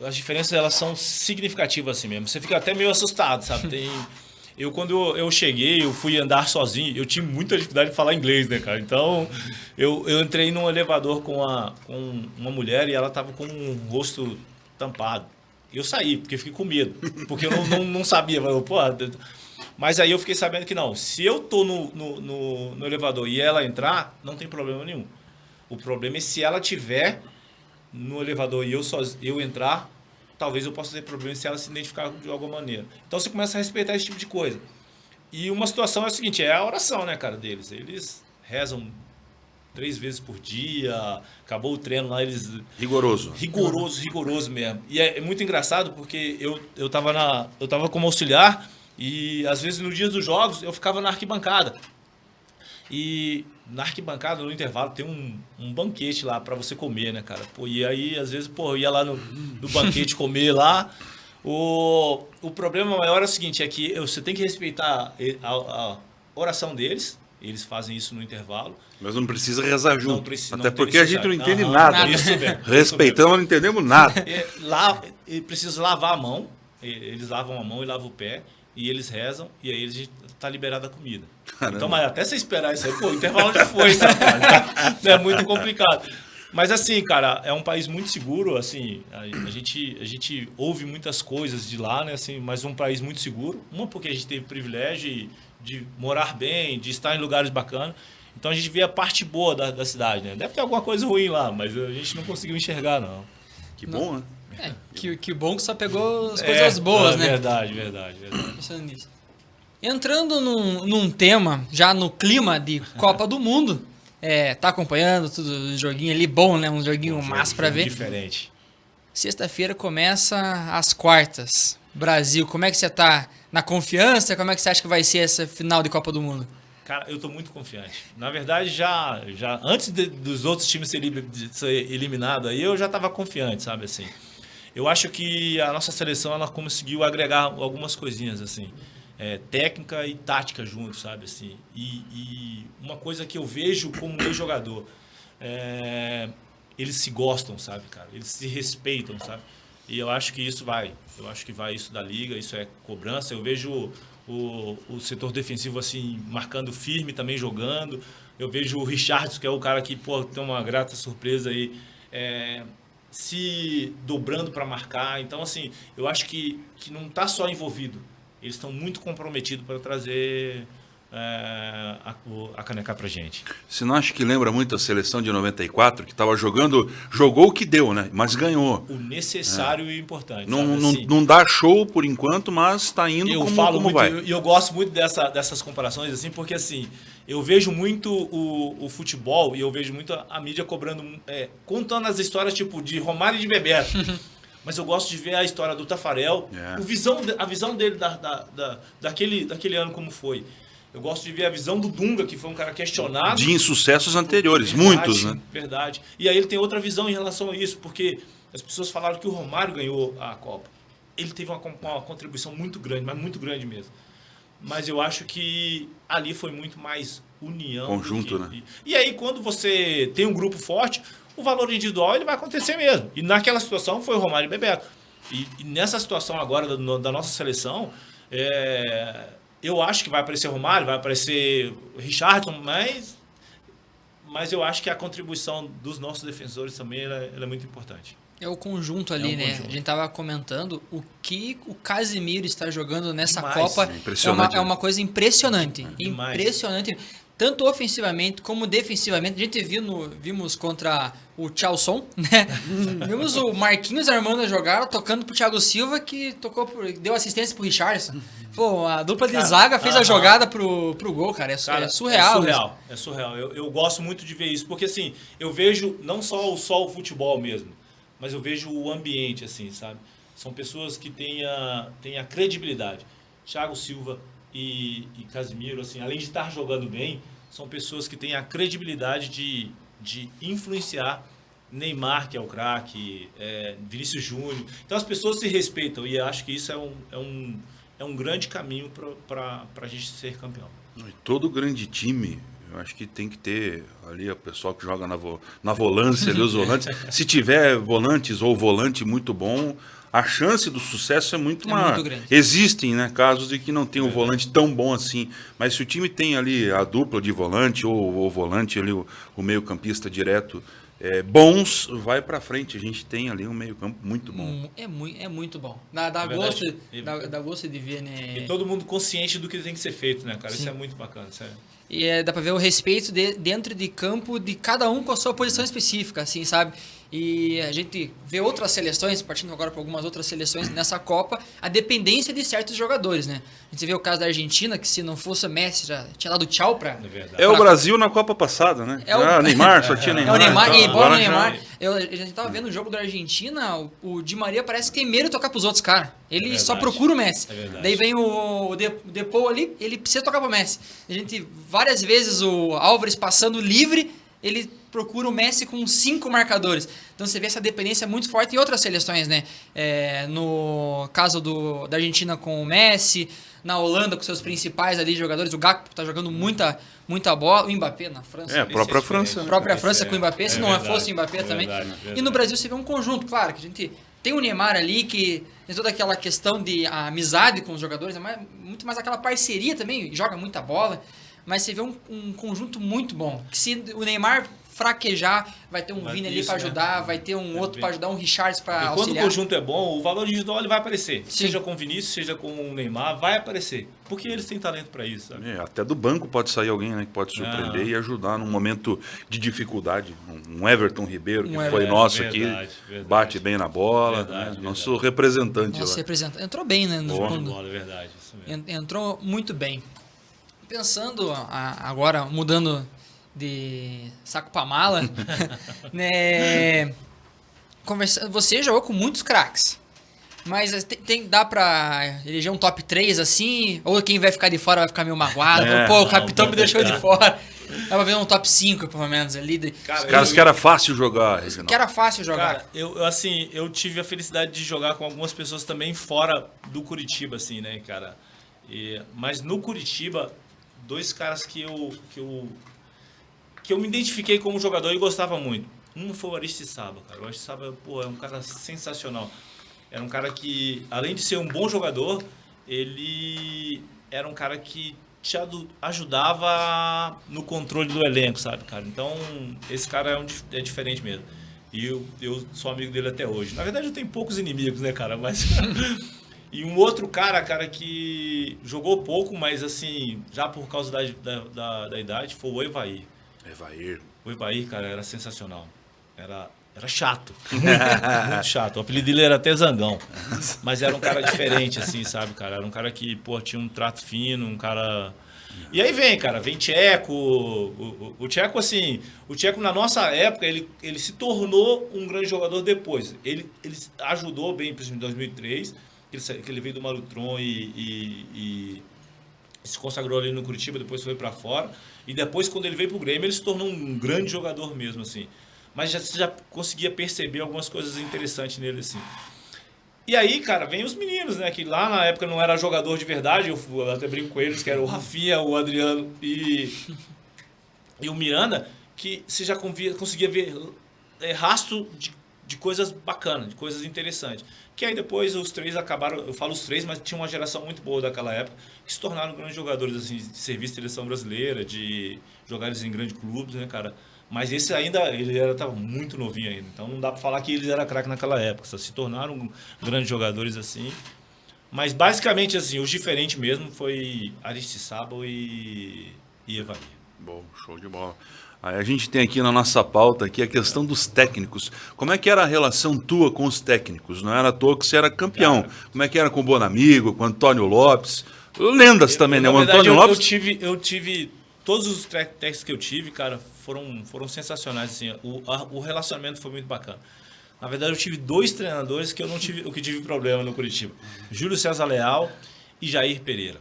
As diferenças, elas são significativas assim mesmo. Você fica até meio assustado, sabe? Quando eu cheguei, eu fui andar sozinho, eu tinha muita dificuldade de falar inglês, né, cara? Então, eu entrei num elevador com uma mulher e ela tava com o rosto tampado. Eu saí, porque eu fiquei com medo. Porque eu não sabia. Mas aí eu fiquei sabendo que não, se eu tô no elevador e ela entrar, não tem problema nenhum. O problema é se ela tiver no elevador e eu entrar, talvez eu possa ter problema se ela se identificar de alguma maneira. Então você começa a respeitar esse tipo de coisa. E uma situação é a seguinte, é a oração, né, cara, deles. Eles rezam 3 vezes por dia, acabou o treino lá, eles... Rigoroso mesmo. E é muito engraçado porque eu tava como auxiliar e às vezes no dia dos jogos eu ficava na arquibancada. E na arquibancada, no intervalo, tem um banquete lá pra você comer, né, cara? E aí, às vezes, eu ia lá no banquete comer lá. O problema maior é o seguinte, é que você tem que respeitar a oração deles. Eles fazem isso no intervalo. Mas não precisa rezar junto. Até não porque a gente não entende nada. Isso mesmo. Respeitamos, não entendemos nada. Precisa lavar a mão. Eles lavam a mão e lavam o pé. E eles rezam. E aí a gente tá liberado a comida. Caramba. Então, mas até você esperar isso aí, o intervalo já foi, sabe? É muito complicado. Mas assim, cara, é um país muito seguro, assim, a gente ouve muitas coisas de lá, né, assim, mas um país muito seguro. Uma porque a gente teve o privilégio de morar bem, de estar em lugares bacanas. Então a gente vê a parte boa da cidade, né? Deve ter alguma coisa ruim lá, mas a gente não conseguiu enxergar, não. Que bom, né? Que bom que só pegou as coisas boas, né? Verdade. Pensando nisso. Entrando num tema, já no clima de Copa do Mundo, tá acompanhando tudo, um joguinho ali bom, né? Um joguinho massa pra ver. Diferente. Sexta-feira começa as quartas. Brasil, como é que você tá na confiança? Como é que você acha que vai ser essa final de Copa do Mundo? Cara, eu tô muito confiante. Na verdade, já antes dos outros times ser eliminados aí, eu já tava confiante, sabe, assim. Eu acho que a nossa seleção, ela conseguiu agregar algumas coisinhas, assim. Técnica e tática juntos, sabe, assim. E uma coisa que eu vejo como meu jogador, eles se gostam, sabe, cara? Eles se respeitam, sabe? E eu acho que isso vai. Eu acho que vai isso da liga, isso é cobrança. Eu vejo o setor defensivo, assim, marcando firme, também jogando. Eu vejo o Richarlison, que é o cara que, pô, tem uma grata surpresa aí, se dobrando para marcar. Então, assim, eu acho que não está só envolvido. Eles estão muito comprometidos para trazer a caneca pra gente. Você não acha que lembra muito a seleção de 94, que jogou o que deu, né? Mas ganhou. O necessário e importante. Não dá show por enquanto, mas está indo como vai. E eu gosto muito dessas comparações, assim, porque assim, eu vejo muito o futebol e eu vejo muito a mídia contando as histórias tipo de Romário e de Bebeto. Mas eu gosto de ver a história do Taffarel, a visão dele daquele ano como foi. Eu gosto de ver a visão do Dunga, que foi um cara questionado. De insucessos anteriores, muitos, né? Verdade. E aí ele tem outra visão em relação a isso, porque as pessoas falaram que o Romário ganhou a Copa. Ele teve uma contribuição muito grande, mas muito grande mesmo. Mas eu acho que ali foi muito mais união. Conjunto, né? E aí, quando você tem um grupo forte, o valor individual ele vai acontecer mesmo. E naquela situação foi o Romário e Bebeto. E nessa situação agora da nossa seleção, eu acho que vai aparecer Romário, vai aparecer Richarlison, mas eu acho que a contribuição dos nossos defensores também ela é muito importante. É o conjunto ali, né? Conjunto. A gente tava comentando o que o Casemiro está jogando nessa Copa. É uma coisa impressionante. Impressionante. Tanto ofensivamente como defensivamente. A gente vimos contra o Chalson, né? Vimos o Marquinhos armando a jogada, tocando pro Thiago Silva, que deu assistência pro Richarlison. Pô, a dupla de zaga fez a jogada pro gol, cara. É surreal. É surreal. Eu gosto muito de ver isso, porque assim, eu vejo não só o futebol mesmo, mas eu vejo o ambiente, assim, sabe? São pessoas que têm a credibilidade. Thiago Silva e Casemiro, assim, além de estar jogando bem, são pessoas que têm a credibilidade de influenciar Neymar, que é o craque, Vinícius Júnior. Então as pessoas se respeitam e eu acho que isso é um grande caminho para a gente ser campeão. E todo grande time, eu acho que tem que ter ali o pessoal que joga na volância, ali, os volantes. Se tiver volantes ou volante muito bom, a chance do sucesso é muito grande. Existem, né, casos de que não tem um volante tão bom assim, mas se o time tem ali a dupla de volante ou o volante ali, o meio-campista direto, bons, vai pra frente. A gente tem ali um meio-campo muito bom. É muito bom. Dá gosto de ver, né? E todo mundo consciente do que tem que ser feito, né, cara? Sim. Isso é muito bacana, sério. E dá pra ver o respeito dentro de campo de cada um com a sua posição específica, assim, sabe? E a gente vê outras seleções, partindo agora para algumas outras seleções nessa Copa, a dependência de certos jogadores, né? A gente vê o caso da Argentina, que se não fosse o Messi, já tinha dado tchau pra... o Brasil na Copa passada, né? Neymar, só tinha Neymar. É o Neymar, então, e embora o Neymar... A gente tava vendo o jogo da Argentina, o Di Maria parece que tem medo de tocar pros outros caras. Ele só procura o Messi. Daí vem o Depou ali, ele precisa tocar pro Messi. A gente, várias vezes, o Álvares passando livre, ele procura o Messi com 5 marcadores. Então você vê essa dependência muito forte em outras seleções, né? No caso da Argentina com o Messi, na Holanda com seus principais ali jogadores, o Gakpo tá jogando muita bola, o Mbappé na França. A própria França. A própria França com o Mbappé, se não fosse o Mbappé também. Verdade. E no Brasil você vê um conjunto, claro, que a gente tem o Neymar ali, que tem toda aquela questão de amizade com os jogadores, muito mais aquela parceria também, joga muita bola. Mas você vê um conjunto muito bom. Que se o Neymar fraquejar, vai ter um Vini ali para ajudar, vai ter um outro para ajudar, um Richards para auxiliar. Quando o conjunto é bom, o valor individual ele vai aparecer. Sim. Seja com o Vinícius, seja com o Neymar, vai aparecer. Porque eles têm talento para isso, sabe? Até do banco pode sair alguém, né, que pode surpreender e ajudar num momento de dificuldade. Um Everton Ribeiro, que foi nosso aqui, bate bem na bola. Nosso representante lá. Representante. Entrou bem, né? Bola, é verdade. Isso mesmo. Entrou muito bem. Pensando agora, mudando de saco pra mala, né? Você jogou com muitos craques, mas dá pra eleger um top 3 assim? Ou quem vai ficar de fora vai ficar meio magoado? Pô, o capitão me deixou de fora. Dá pra ver um top 5, pelo menos, ali. Os caras que era fácil jogar. Que era fácil jogar. Cara, eu tive a felicidade de jogar com algumas pessoas também fora do Curitiba, assim, né, cara? Mas no Curitiba, dois caras que eu me identifiquei como jogador e gostava muito. Um foi o Aristizábal, cara. O Aristizábal, é um cara sensacional. Era um cara que, além de ser um bom jogador, ele era um cara que te ajudava no controle do elenco, sabe, cara? Então, esse cara é diferente mesmo. E eu sou amigo dele até hoje. Na verdade, eu tenho poucos inimigos, né, cara? Mas... E um outro cara, que jogou pouco, mas assim, já por causa da idade, foi o Evair. O Evair, cara, era sensacional. Era chato. Muito chato. O apelido dele era até Zangão. Mas era um cara diferente, assim, sabe, cara? Era um cara que, tinha um trato fino, um cara... E aí vem Tcheco. O Tcheco, assim... O Tcheco, na nossa época, ele se tornou um grande jogador depois. Ele ajudou bem, principalmente em 2003, que ele veio do Malutron e se consagrou ali no Curitiba, depois foi para fora. E depois, quando ele veio pro Grêmio, ele se tornou um grande jogador mesmo, assim. Mas já conseguia perceber algumas coisas interessantes nele, assim. E aí, cara, vem os meninos, né? Que lá na época não era jogador de verdade, eu até brinco com eles, que era o Rafinha, o Adriano e o Miranda, que você já conseguia ver rastro de coisas bacanas, de coisas interessantes. Que aí depois os três acabaram, eu falo os três, mas tinha uma geração muito boa daquela época, que se tornaram grandes jogadores, assim, de serviço de seleção brasileira, de jogadores em grandes clubes, né, cara? Mas esse ainda, ele estava muito novinho ainda, então não dá para falar que ele era craque naquela época, só se tornaram grandes jogadores assim. Mas basicamente, assim, os diferentes mesmo foi Aristizábal e Evair. Bom, show de bola. Aí a gente tem aqui na nossa pauta aqui a questão dos técnicos. Como é que era a relação tua com os técnicos? Não era à toa que você era campeão. Cara, como é que era com o Bonamigo, com o Antônio Lopes? Lendas também, né? O Antônio Lopes... Eu tive todos os técnicos que eu tive, cara, foram sensacionais. Assim, o relacionamento foi muito bacana. Na verdade, eu tive dois treinadores que eu não tive problema no Curitiba. Júlio César Leal e Jair Pereira.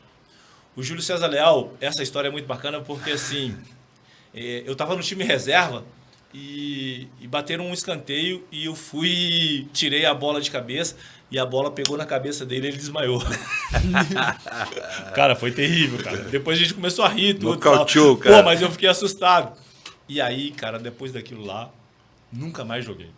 O Júlio César Leal, essa história é muito bacana porque, assim... eu estava no time reserva e bateram um escanteio e eu tirei a bola de cabeça e a bola pegou na cabeça dele e ele desmaiou. Cara, foi terrível, cara. Depois a gente começou a rir. Nocauteou, cara. Pô, mas eu fiquei assustado. E aí, cara, depois daquilo lá, nunca mais joguei.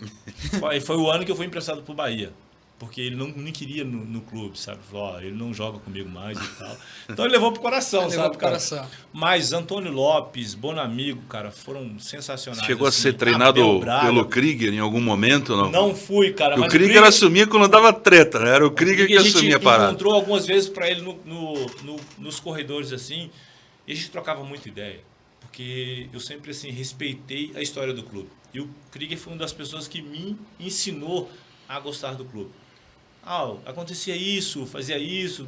Foi o ano que eu fui emprestado pro Bahia. Porque ele não queria no clube, sabe? Falou, ele não joga comigo mais e tal. Então ele levou pro coração, sabe, cara? Mas Antônio Lopes, Bonamigo, cara, foram sensacionais. Chegou assim, a ser treinado pelo Krieger em algum momento? Não fui, cara. Mas o Krieger assumia quando dava treta, né? Era o Krieger que assumia a parada. A gente encontrou algumas vezes pra ele nos corredores, assim, e a gente trocava muita ideia. Porque eu sempre, assim, respeitei a história do clube. E o Krieger foi uma das pessoas que me ensinou a gostar do clube. Acontecia isso, fazia isso,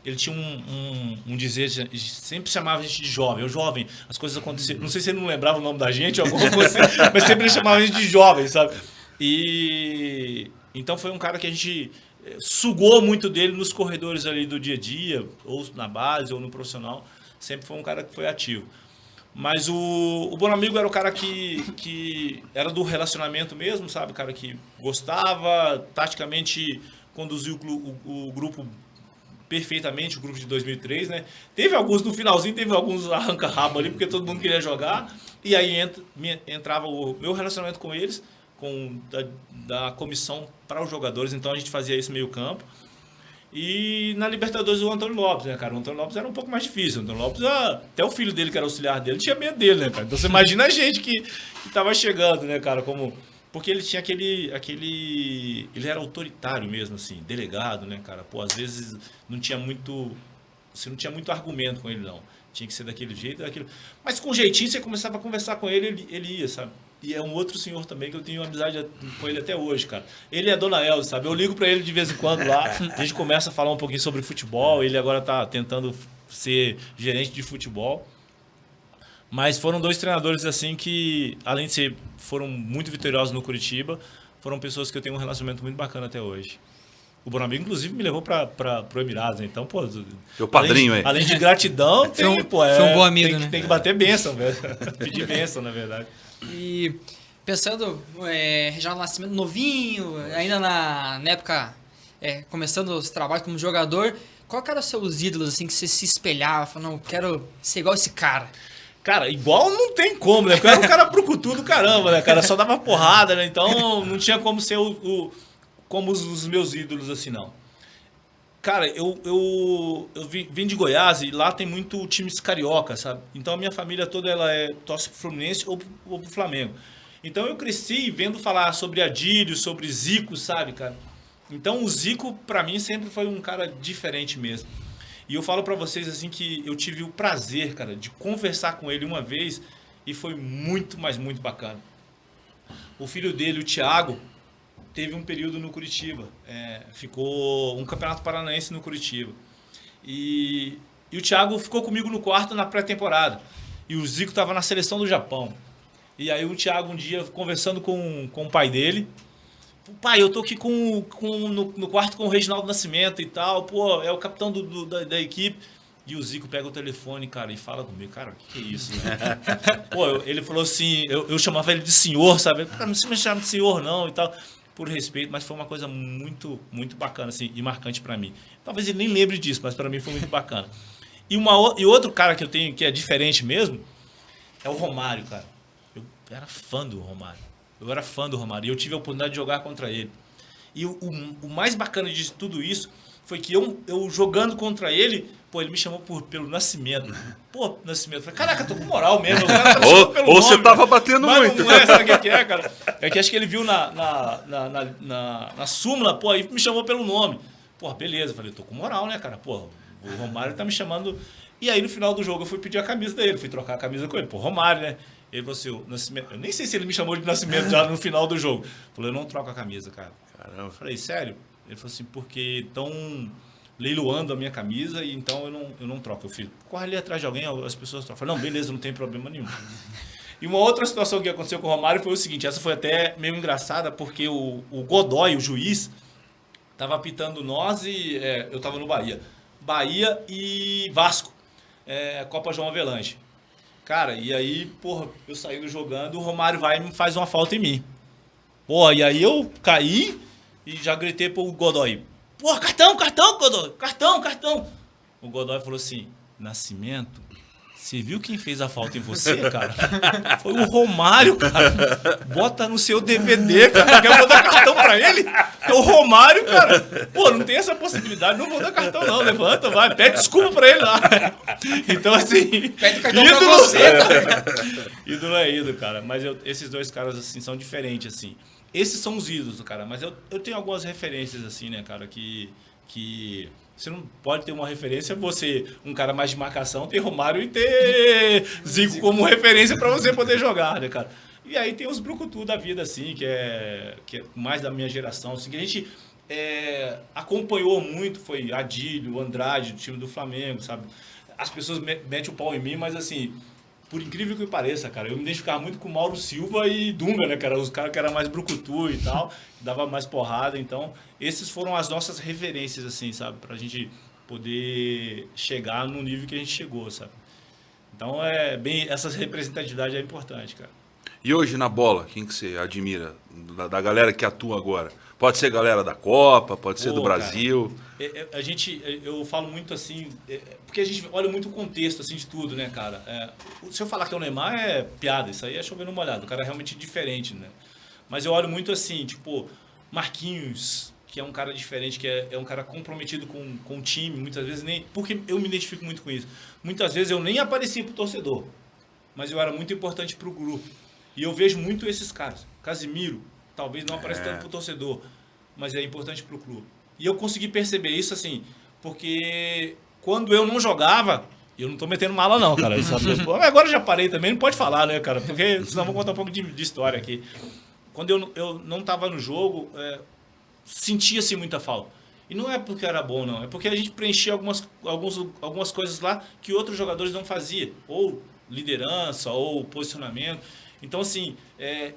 ele tinha um dizer, sempre chamava a gente de jovem, o jovem, as coisas aconteciam, não sei se ele não lembrava o nome da gente, ou alguma coisa assim, mas sempre ele chamava a gente de jovem, sabe? E então foi um cara que a gente sugou muito dele nos corredores ali do dia a dia, ou na base, ou no profissional, sempre foi um cara que foi ativo. Mas o Bonamigo era o cara que era do relacionamento mesmo, sabe? O cara que gostava, taticamente conduziu o grupo perfeitamente, o grupo de 2003, né? Teve alguns, no finalzinho, teve alguns arranca-rabo ali, porque todo mundo queria jogar. E aí entrava o meu relacionamento com eles, da comissão para os jogadores. Então a gente fazia esse meio campo. E na Libertadores o Antônio Lopes, né, cara? O Antônio Lopes era um pouco mais difícil. O Antônio Lopes, até o filho dele, que era auxiliar dele, tinha medo dele, né, cara? Então você imagina a gente que tava chegando, né, cara? Porque ele tinha aquele... Ele era autoritário mesmo, assim, delegado, né, cara? Pô, às vezes não tinha muito... Você não tinha muito argumento com ele, não. Tinha que ser daquele jeito, daquilo. Mas com jeitinho, você começava a conversar com ele ia, sabe? E é um outro senhor também que eu tenho amizade com ele até hoje, cara. Ele é Dona Elza, sabe? Eu ligo pra ele de vez em quando lá, a gente começa a falar um pouquinho sobre futebol, ele agora tá tentando ser gerente de futebol. Mas foram 2 treinadores assim que, além de foram muito vitoriosos no Curitiba, foram pessoas que eu tenho um relacionamento muito bacana até hoje. O Bonamigo, inclusive, me levou para o Emirados, né? Então, pô... Teu padrinho, hein? Além de gratidão, foi um bom amigo, né? Tem que bater bênção, velho. Pedir bênção, na verdade. E pensando, Reginaldo Nascimento novinho, ainda na época, começando os trabalhos como jogador, qual que eram os seus ídolos, assim, que você se espelhava? Falou, não, quero ser igual esse cara. Cara, igual não tem como, né? Porque eu era um cara brucutu do caramba, né, cara? Só dava porrada, né? Então, não tinha como ser como os meus ídolos, assim, não. Cara, eu vim de Goiás e lá tem muito times carioca, sabe? Então a minha família toda ela torce pro Fluminense ou pro Flamengo. Então eu cresci vendo falar sobre Adílio, sobre Zico, sabe, cara? Então o Zico, pra mim, sempre foi um cara diferente mesmo. E eu falo pra vocês, assim, que eu tive o prazer, cara, de conversar com ele uma vez e foi muito, mas muito bacana. O filho dele, o Thiago, teve um período no Curitiba, ficou um campeonato paranaense no Curitiba. E o Thiago ficou comigo no quarto na pré-temporada. E o Zico estava na seleção do Japão. E aí o Thiago um dia, conversando com o pai dele, pai, eu tô aqui no quarto com o Reginaldo Nascimento e tal, pô, é o capitão da equipe. E o Zico pega o telefone, cara, e fala comigo, cara, o que é isso, né? Pô, ele falou assim, eu chamava ele de senhor, sabe? Cara, não se me chama de senhor não e tal. Por respeito, mas foi uma coisa muito, muito bacana assim, e marcante para mim. Talvez ele nem lembre disso, mas para mim foi muito bacana. E outro cara que eu tenho que é diferente mesmo é o Romário, cara. Eu era fã do Romário. E eu tive a oportunidade de jogar contra ele. E o mais bacana de tudo isso foi que eu jogando contra ele, pô, ele me chamou pelo Nascimento. Pô, Nascimento. Eu falei, caraca, eu tô com moral mesmo. O cara tá me chamando pelo ou nome, você tava batendo mas muito. Não é, sabe o que é, cara? É que acho que ele viu na súmula, pô, aí me chamou pelo nome. Pô, beleza. Eu falei, tô com moral, né, cara? Pô, o Romário tá me chamando. E aí no final do jogo eu fui pedir a camisa dele, fui trocar a camisa com ele. Pô, Romário, né? Ele falou assim, o Nascimento. Eu nem sei se ele me chamou de Nascimento já no final do jogo. Falou, eu não troco a camisa, cara. Caramba. Eu falei, sério? Ele falou assim, porque estão leiloando a minha camisa e então eu não troco. Eu fiz, corre ali atrás de alguém, as pessoas trocam. Eu falei, não, beleza, não tem problema nenhum. E uma outra situação que aconteceu com o Romário foi o seguinte, essa foi até meio engraçada, porque o Godoy, o juiz, estava apitando nós e eu estava no Bahia. Bahia e Vasco, Copa João Avelange. Cara, e aí, porra, eu saí jogando, o Romário vai e me faz uma falta em mim. Porra, e aí eu caí e já gritei pro Godoy, porra, cartão, Godoy, cartão. O Godoy falou assim, Nascimento, você viu quem fez a falta em você, cara? Foi o Romário, cara. Bota no seu DVD, cara. Quer botar cartão pra ele? É o Romário, cara. Pô, não tem essa possibilidade. Não vou dar cartão, não. Levanta, vai. Pede desculpa pra ele lá. Então, assim... Pede cartão pra você, cara. Ídolo é ídolo, cara. Mas esses 2 caras, assim, são diferentes, assim. Esses são os ídolos, cara. Mas eu tenho algumas referências, assim, né, cara, que você não pode ter uma referência, você, um cara mais de marcação, ter Romário e ter Zico como referência para você poder jogar, né, cara? E aí tem os brucutu da vida, assim, que é mais da minha geração, assim, que a gente acompanhou muito, foi Adílio, Andrade, do time do Flamengo, sabe? As pessoas metem o pau em mim, mas assim, por incrível que pareça, cara, eu me identificava muito com Mauro Silva e Dunga, né, cara? Os caras que eram mais brucutu e tal, dava mais porrada. Então, esses foram as nossas referências, assim, sabe? Pra gente poder chegar no nível que a gente chegou, sabe? Então, essa representatividade é importante, cara. E hoje, na bola, quem que você admira? Da galera que atua agora? Pode ser galera da Copa, pode ser do Brasil. Cara, eu falo muito assim, porque a gente olha muito o contexto assim, de tudo, né, cara? Se eu falar que é o Neymar, é piada, isso aí é chovendo molhado, o cara é realmente diferente, né? Mas eu olho muito assim, tipo, Marquinhos, que é um cara diferente, que é um cara comprometido com o time, muitas vezes nem... Porque eu me identifico muito com isso. Muitas vezes eu nem aparecia pro torcedor, mas eu era muito importante pro grupo. E eu vejo muito esses caras. Casimiro, talvez não apareça tanto pro torcedor, mas é importante pro clube. E eu consegui perceber isso, assim, porque quando eu não jogava, eu não tô metendo mala não, cara. Agora eu já parei também, não pode falar, né, cara? Porque senão eu vou contar um pouco de história aqui. Quando eu não tava no jogo, sentia-se muita falta. E não é porque era bom, não. É porque a gente preenchia algumas coisas lá que outros jogadores não faziam. Ou liderança, ou posicionamento. Então, assim,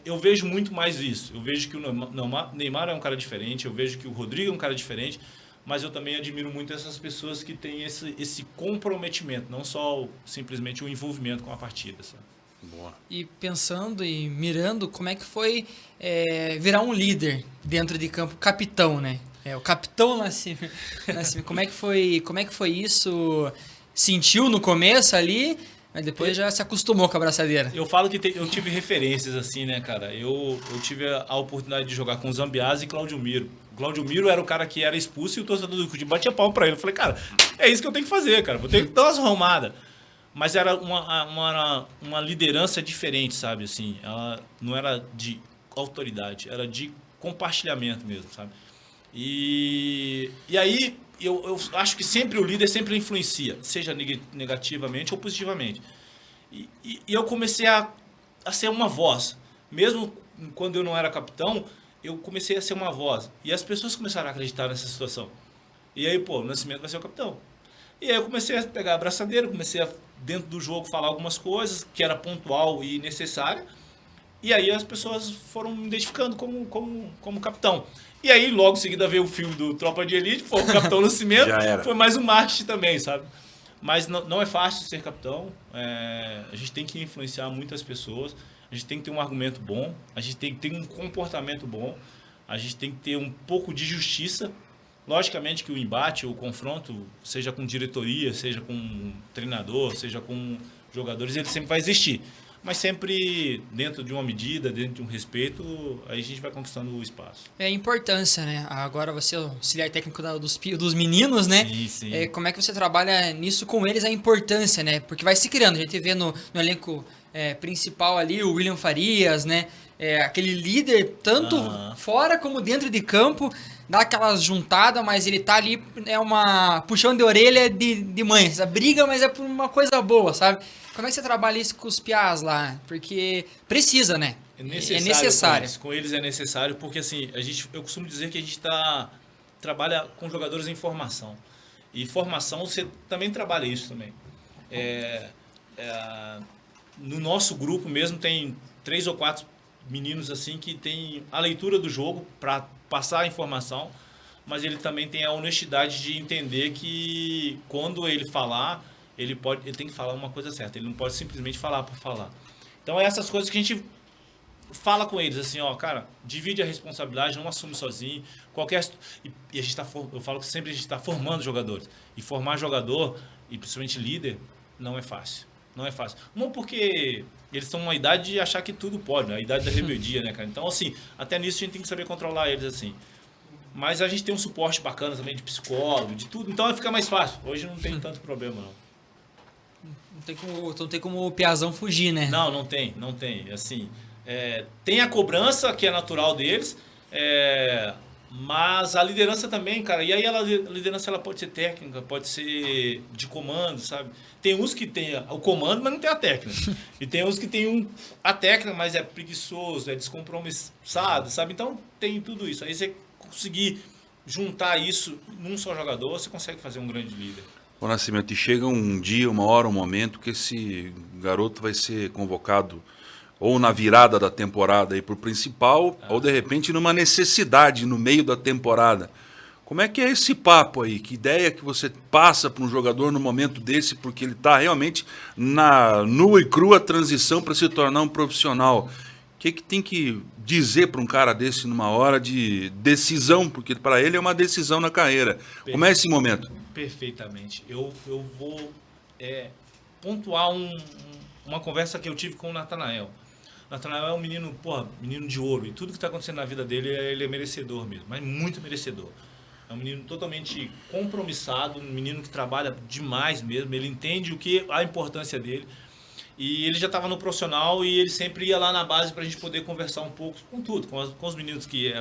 eu vejo muito mais isso. Eu vejo que o Neymar é um cara diferente, eu vejo que o Rodrigo é um cara diferente, mas eu também admiro muito essas pessoas que têm esse comprometimento, não só simplesmente o envolvimento com a partida, sabe? Boa. E pensando e mirando, como é que foi virar um líder dentro de campo, capitão, né? O capitão Nascimento. Como é que foi isso? Sentiu no começo ali, mas depois já se acostumou com a braçadeira. Eu falo que eu tive referências assim, né, cara? Eu tive a oportunidade de jogar com Zambiase e Cláudio Miro. O Cláudio Miro era o cara que era expulso e o torcedor do Curitiba batia pau pra ele. Eu falei, cara, é isso que eu tenho que fazer, cara. Vou ter que dar umas arrumadas. Mas era uma liderança diferente, sabe? Assim, ela não era de autoridade, era de compartilhamento mesmo, sabe? E aí eu acho que sempre o líder sempre influencia, seja negativamente ou positivamente. E eu comecei a ser uma voz. Mesmo quando eu não era capitão, eu comecei a ser uma voz. E as pessoas começaram a acreditar nessa situação. E aí, o Nascimento vai ser o capitão. E aí eu comecei a pegar a braçadeira, comecei a, dentro do jogo, falar algumas coisas que era pontual e necessária. E aí as pessoas foram me identificando como capitão. E aí, logo em seguida, veio o filme do Tropa de Elite, foi o Capitão Nascimento, foi mais um marketing também, sabe? Mas não é fácil ser capitão, a gente tem que influenciar muitas pessoas, a gente tem que ter um argumento bom, a gente tem que ter um comportamento bom, a gente tem que ter um pouco de justiça. Logicamente que o embate, o confronto, seja com diretoria, seja com treinador, seja com jogadores, ele sempre vai existir. Mas sempre dentro de uma medida, dentro de um respeito, aí a gente vai conquistando o espaço. É a importância, né? Agora você é o auxiliar técnico dos meninos, né? Sim, sim. Como é que você trabalha nisso com eles, a importância, né? Porque vai se criando, a gente vê no elenco principal ali o William Farias, né? Aquele líder, tanto fora como dentro de campo, dá aquelas juntadas, mas ele tá ali, uma puxão de orelha de mãe. Essa briga, mas é por uma coisa boa, sabe? Como é que você trabalha isso com os piás lá? Porque precisa, né? É necessário. Com eles é necessário, porque assim, eu costumo dizer que a gente trabalha com jogadores em formação. E formação, você também trabalha isso também. No nosso grupo mesmo tem 3 ou 4 meninos assim que tem a leitura do jogo para passar a informação, mas ele também tem a honestidade de entender que quando ele falar, ele tem que falar uma coisa certa, ele não pode simplesmente falar por falar. Então é essas coisas que a gente fala com eles, assim, ó, cara, divide a responsabilidade, não assume sozinho, e a gente eu falo que sempre a gente está formando jogadores, e formar jogador, e principalmente líder, não é fácil. Não é fácil. Não porque eles estão numa idade de achar que tudo pode, né? A idade da rebeldia, né, cara? Então, assim, até nisso a gente tem que saber controlar eles, assim. Mas a gente tem um suporte bacana também de psicólogo, de tudo, então fica mais fácil. Hoje não tem tanto problema, não. Não tem como o piazão fugir, né? Não tem. Assim, tem a cobrança, que é natural deles, mas a liderança também, cara. E aí a liderança ela pode ser técnica, pode ser de comando, sabe? Tem uns que tem o comando, mas não tem a técnica. E tem uns que tem a técnica, mas é preguiçoso, é descompromissado, sabe? Então tem tudo isso. Aí você conseguir juntar isso num só jogador, você consegue fazer um grande líder. Ô Nascimento, e chega um dia, uma hora, um momento que esse garoto vai ser convocado ou na virada da temporada aí pro principal, ou de repente numa necessidade no meio da temporada. Como é que é esse papo aí? Que ideia que você passa para um jogador no momento desse, porque ele está realmente na nua e crua transição para se tornar um profissional? O que tem que dizer para um cara desse numa hora de decisão? Porque para ele é uma decisão na carreira. Como é esse momento? Perfeitamente. Eu vou pontuar uma conversa que eu tive com o Natanael. Natanael é um menino, menino de ouro. E tudo que está acontecendo na vida dele, ele é merecedor mesmo. Mas muito merecedor. É um menino totalmente compromissado, um menino que trabalha demais mesmo. Ele entende a importância dele. E ele já estava no profissional e ele sempre ia lá na base para a gente poder conversar um pouco com tudo, com os meninos que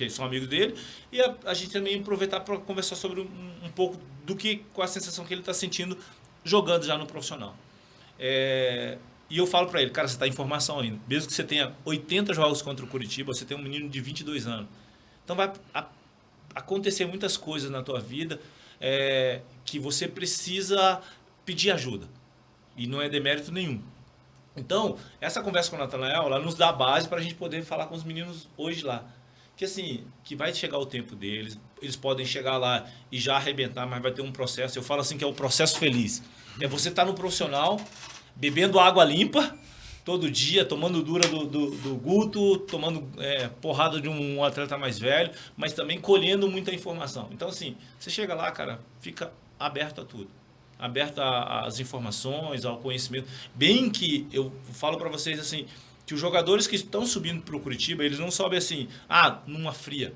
são amigos dele. E a gente também aproveitar para conversar sobre um pouco com a sensação que ele está sentindo jogando já no profissional. E eu falo para ele, cara, você está em formação ainda. Mesmo que você tenha 80 jogos contra o Curitiba, você tem um menino de 22 anos. Então vai acontecer muitas coisas na tua vida que você precisa pedir ajuda. E não é demérito nenhum. Então, essa conversa com o Natanael, ela nos dá a base para a gente poder falar com os meninos hoje lá. Que assim, que vai chegar o tempo deles, eles podem chegar lá e já arrebentar, mas vai ter um processo. Eu falo assim que é o processo feliz. É você estar no profissional, bebendo água limpa, todo dia, tomando dura do Guto, tomando porrada de um atleta mais velho, mas também colhendo muita informação. Então, assim, você chega lá, cara, fica aberto a tudo. Aberto às informações, ao conhecimento. Bem que eu falo para vocês assim, que os jogadores que estão subindo para o Curitiba, eles não sobem assim, numa fria.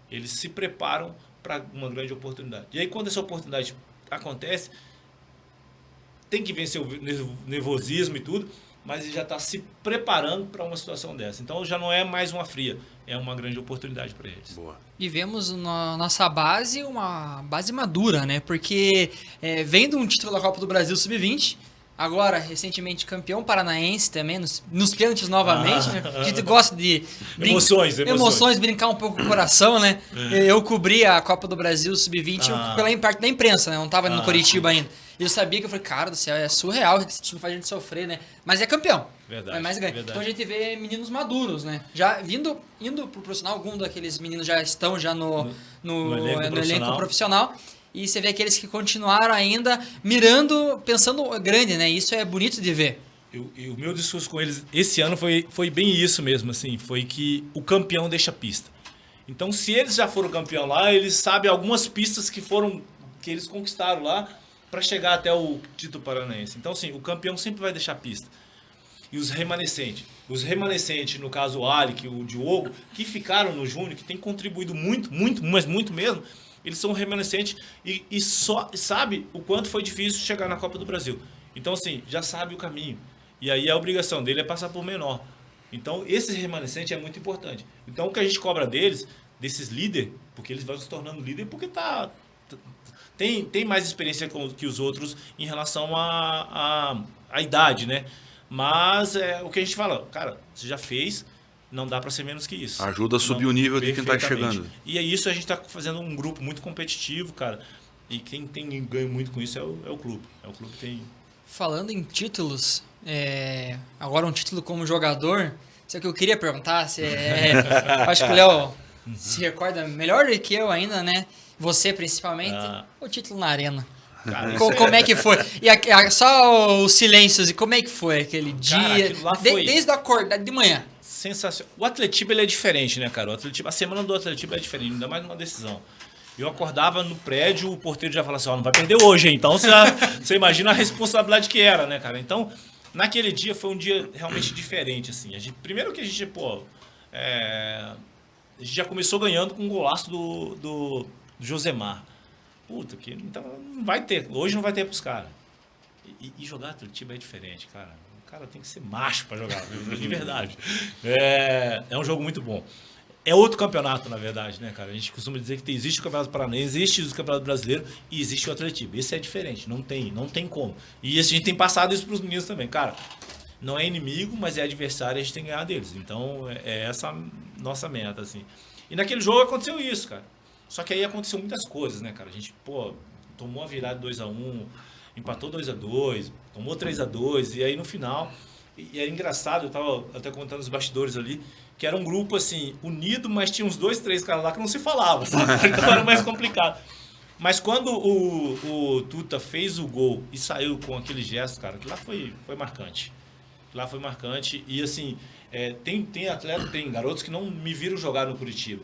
Eles se preparam para uma grande oportunidade. E aí, quando essa oportunidade acontece, tem que vencer o nervosismo e tudo, mas ele já está se preparando para uma situação dessa. Então, já não é mais uma fria, é uma grande oportunidade para eles. Boa. E vemos na nossa base uma base madura, né? Porque vendo um título da Copa do Brasil Sub-20, agora recentemente campeão paranaense também, nos pênaltis novamente, né? A gente gosta de emoções, brincar um pouco com o coração, né? Eu cobri a Copa do Brasil Sub-20 pela parte da imprensa, né? Eu não estava no Curitiba ainda. Eu sabia que eu falei, cara do céu, é surreal que esse time faz a gente sofrer, né? Mas é campeão. Verdade. Mas ganha. Então a gente vê meninos maduros, né? Já indo pro profissional, algum daqueles meninos já estão já no elenco profissional. E você vê aqueles que continuaram ainda mirando, pensando grande, né? Isso é bonito de ver. E o meu discurso com eles esse ano foi bem isso mesmo, assim. Foi que o campeão deixa a pista. Então, se eles já foram campeão lá, eles sabem algumas pistas que eles conquistaram lá para chegar até o título paranaense. Então, assim, o campeão sempre vai deixar pista. E os remanescentes, no caso o Alec, o Diogo, que ficaram no Júnior, que tem contribuído muito, mas muito mesmo, eles são remanescentes e só sabe o quanto foi difícil chegar na Copa do Brasil. Então, assim, já sabe o caminho. E aí a obrigação dele é passar por menor. Então, esse remanescente é muito importante. Então, o que a gente cobra desses líderes, porque eles vão se tornando líder porque tem mais experiência que os outros em relação à idade, né? Mas o que a gente fala, cara, você já fez, não dá para ser menos que isso. Ajuda a subir o nível de quem está chegando. E é isso, a gente está fazendo um grupo muito competitivo, cara. E quem tem ganho muito com isso é o clube. O clube tem... Falando em títulos, agora um título como jogador, isso é o que eu queria perguntar. Acho que o Léo se recorda melhor do que eu ainda, né? Você principalmente, o título na Arena. Cara, como é que foi? E só os silêncios, e como é que foi aquele dia? Desde acordar de manhã. Sensacional. O Atletiba ele é diferente, né, cara? A semana do Atletiba é diferente, ainda mais numa decisão. Eu acordava no prédio, o porteiro já falava assim, não vai perder hoje, hein? Então você imagina a responsabilidade que era, né, cara? Então, naquele dia foi um dia realmente diferente, assim. Primeiro que a gente já começou ganhando com um golaço do Josemar. Puta, que então não vai ter, hoje não vai ter pros caras. E jogar Atletiba é diferente, cara. O cara tem que ser macho para jogar, de verdade. É um jogo muito bom. É outro campeonato, na verdade, né, cara? A gente costuma dizer que existe o Campeonato Paranaense, existe o Campeonato Brasileiro e existe o Atletiba. Esse é diferente, não tem como. E a gente tem passado isso pros meninos também. Cara, não é inimigo, mas é adversário e a gente tem que ganhar deles. Então, é essa a nossa meta, assim. E naquele jogo aconteceu isso, cara. Só que aí aconteceu muitas coisas, né, cara? A gente, tomou a virada 2-1, empatou 2-2, tomou 3-2, e aí no final... E era engraçado, eu tava até contando os bastidores ali, que era um grupo, assim, unido, mas tinha uns 2, 3 caras lá que não se falavam, sabe? Então era mais complicado. Mas quando o Tuta fez o gol e saiu com aquele gesto, cara, que lá foi marcante. Lá foi marcante. E, assim, tem atleta, tem garotos que não me viram jogar no Curitiba.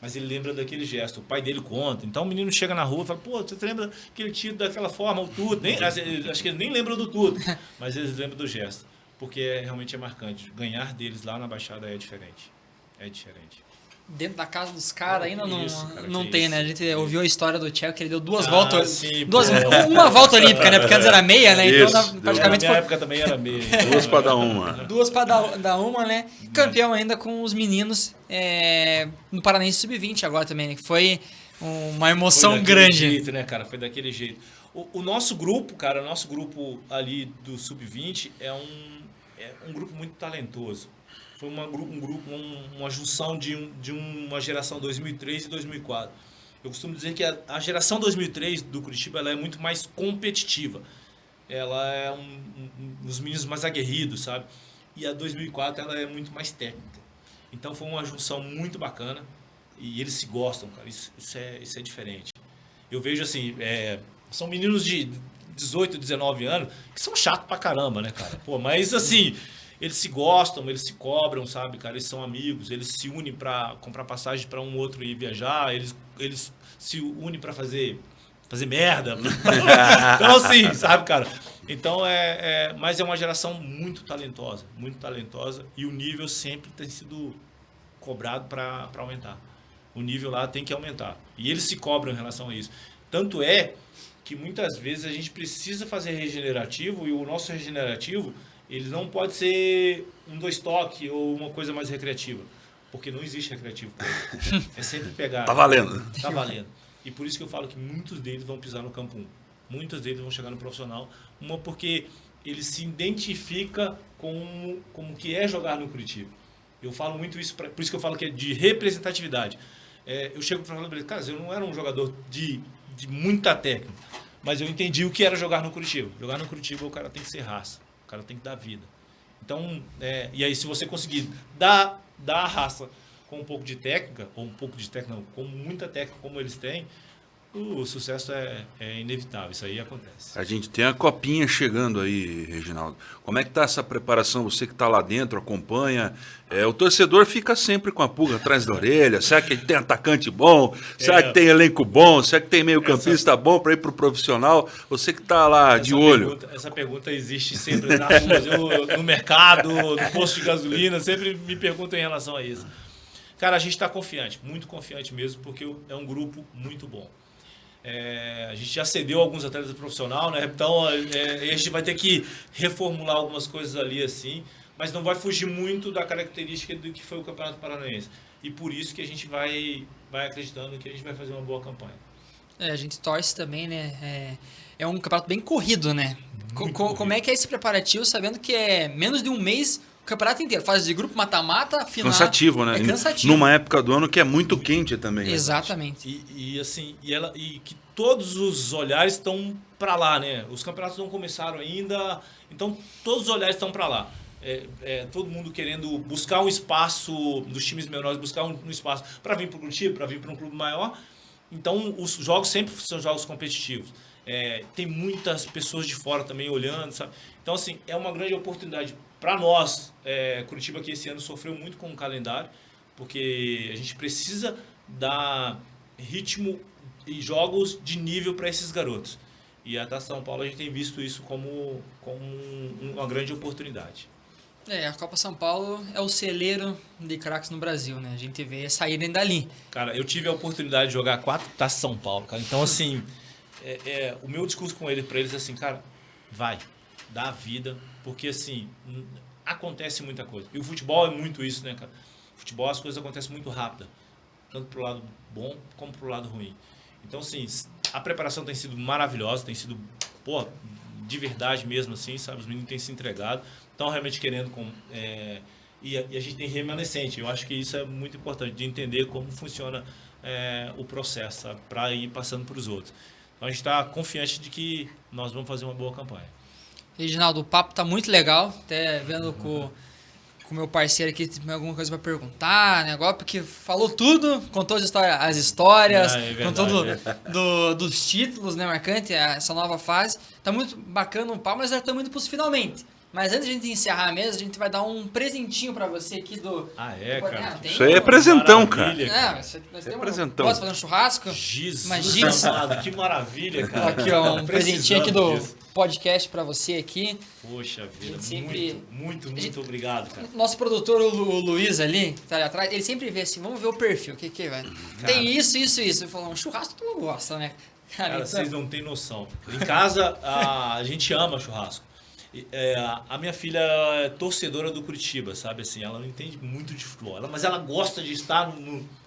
Mas ele lembra daquele gesto, o pai dele conta. Então o menino chega na rua e fala, você lembra que ele tinha daquela forma, o Tuta? Acho que ele nem lembra do Tuta, mas eles lembram do gesto. porque realmente é marcante. Ganhar deles lá na Baixada é diferente. É diferente. Dentro da casa dos caras ainda não, isso, cara, não que tem, isso. né? A gente ouviu a história do Tcheco, que ele deu duas voltas. Sim, Uma volta olímpica, né? Porque antes era meia, né? Isso, Então, deu. praticamente Na minha época também era meio. 2 para dar uma. duas para dar uma, né? Campeão ainda com os meninos no Paranense Sub-20 agora também, né? Que foi uma emoção Foi daquele grande. jeito, né, cara? Foi daquele jeito. O nosso grupo, cara, o nosso grupo ali do Sub-20 é um grupo muito talentoso. Foi uma junção de uma geração 2003 e 2004. Eu costumo dizer que a geração 2003 do Curitiba ela é muito mais competitiva. Ela é os meninos mais aguerridos, sabe? E a 2004 ela é muito mais técnica. Então foi uma junção muito bacana e eles se gostam, cara. Isso é diferente. Eu vejo assim, são meninos de 18, 19 anos que são chatos pra caramba, né, cara? Pô, mas assim, eles se gostam, eles se cobram, sabe, cara? Eles são amigos, eles se unem pra comprar passagem pra um outro ir viajar, eles se unem pra fazer merda. Então assim, sabe, cara? Então mas é uma geração muito talentosa e o nível sempre tem sido cobrado pra aumentar. O nível lá tem que aumentar. E eles se cobram em relação a isso. Tanto é que muitas vezes a gente precisa fazer regenerativo e o nosso regenerativo ele não pode ser um 2 toque ou uma coisa mais recreativa, porque não existe recreativo. É sempre pegar. Tá valendo. Tá valendo. E por isso que eu falo que muitos deles vão pisar no campo 1. Muitos deles vão chegar no profissional. Uma porque ele se identifica com que é jogar no Curitiba. Eu falo muito isso, por isso que eu falo que é de representatividade. Eu chego para falar para ele, cara, eu não era um jogador de muita técnica, mas eu entendi o que era jogar no Curitiba. Jogar no Curitiba o cara tem que ser raça, o cara tem que dar vida. Então, e aí se você conseguir dar a raça com um pouco de técnica, ou um pouco de técnica, não, com muita técnica como eles têm, o sucesso é inevitável, isso aí acontece. A gente tem a copinha chegando aí, Reginaldo. Como é que tá essa preparação? Você que está lá dentro, acompanha. O torcedor fica sempre com a pulga atrás da orelha. Será que tem atacante bom? Será que tem elenco bom? Será que tem meio campista bom para ir para o profissional? Você que está lá de olho. Essa pergunta existe sempre nas ruas, no mercado, no posto de gasolina, sempre me perguntam em relação a isso. Cara, a gente está confiante, muito confiante mesmo, porque é um grupo muito bom. A gente já cedeu alguns atletas do profissional, né? Então a gente vai ter que reformular algumas coisas ali assim, mas não vai fugir muito da característica do que foi o Campeonato Paranaense. E por isso que a gente vai acreditando que a gente vai fazer uma boa campanha. A gente torce também, né? É um campeonato bem corrido, né? Como é que é esse preparativo, sabendo que é menos de um mês o campeonato inteiro? Fase de grupo, mata-mata, final. Cansativo, né? É cansativo. Numa época do ano que é muito quente também. Exatamente. E que todos os olhares estão para lá, né? Os campeonatos não começaram ainda, então todos os olhares estão para lá. Todo mundo querendo buscar um espaço dos times menores, buscar um espaço para vir para o Curitiba, para vir para um clube maior. Então os jogos sempre são jogos competitivos. Tem muitas pessoas de fora também olhando, sabe? Então assim, é uma grande oportunidade para nós. Curitiba que esse ano sofreu muito com o calendário, porque a gente precisa dar ritmo e jogos de nível para esses garotos. E até São Paulo a gente tem visto isso como uma grande oportunidade. A Copa São Paulo é o celeiro de craques no Brasil, né? A gente vê saírem dali. Cara, eu tive a oportunidade de jogar 4 Taças São Paulo, cara. Então, assim, o meu discurso com ele, para eles é assim, cara, vai, dá a vida, porque, assim, acontece muita coisa. E o futebol é muito isso, né, cara? Futebol, as coisas acontecem muito rápido, tanto pro lado bom como pro lado ruim. Então, assim, a preparação tem sido maravilhosa, tem sido, de verdade mesmo, assim, sabe? Os meninos têm se entregado, estão realmente querendo... E a gente tem remanescente. Eu acho que isso é muito importante, de entender como funciona o processo, sabe? Para ir passando para os outros. Então, a gente está confiante de que nós vamos fazer uma boa campanha. Reginaldo, o papo tá muito legal, até vendo com o meu parceiro aqui, tem alguma coisa para perguntar, né? Agora, porque falou tudo, contou as histórias, contou dos títulos, né, marcante, essa nova fase. Tá muito bacana o papo, mas já estamos indo para os finalmente. Mas antes de a gente encerrar mesmo, a gente vai dar um presentinho para você aqui do... cara? Isso aí é presentão, cara. Presentão. Posso fazer um churrasco? Jesus amado, que maravilha, cara. Aqui, ó, um presentinho aqui do podcast pra você aqui. Poxa vida, sempre- muito obrigado, cara. Nosso produtor, o Luiz ali, tá ali atrás, ele sempre vê assim, vamos ver o perfil, o que vai. Tem isso. Ele falou, um churrasco tu não gosta, né? Cara, então- vocês não têm noção. Em casa, a gente ama churrasco. A minha filha é torcedora do Curitiba, sabe? Assim, ela não entende muito de futebol, mas ela gosta de estar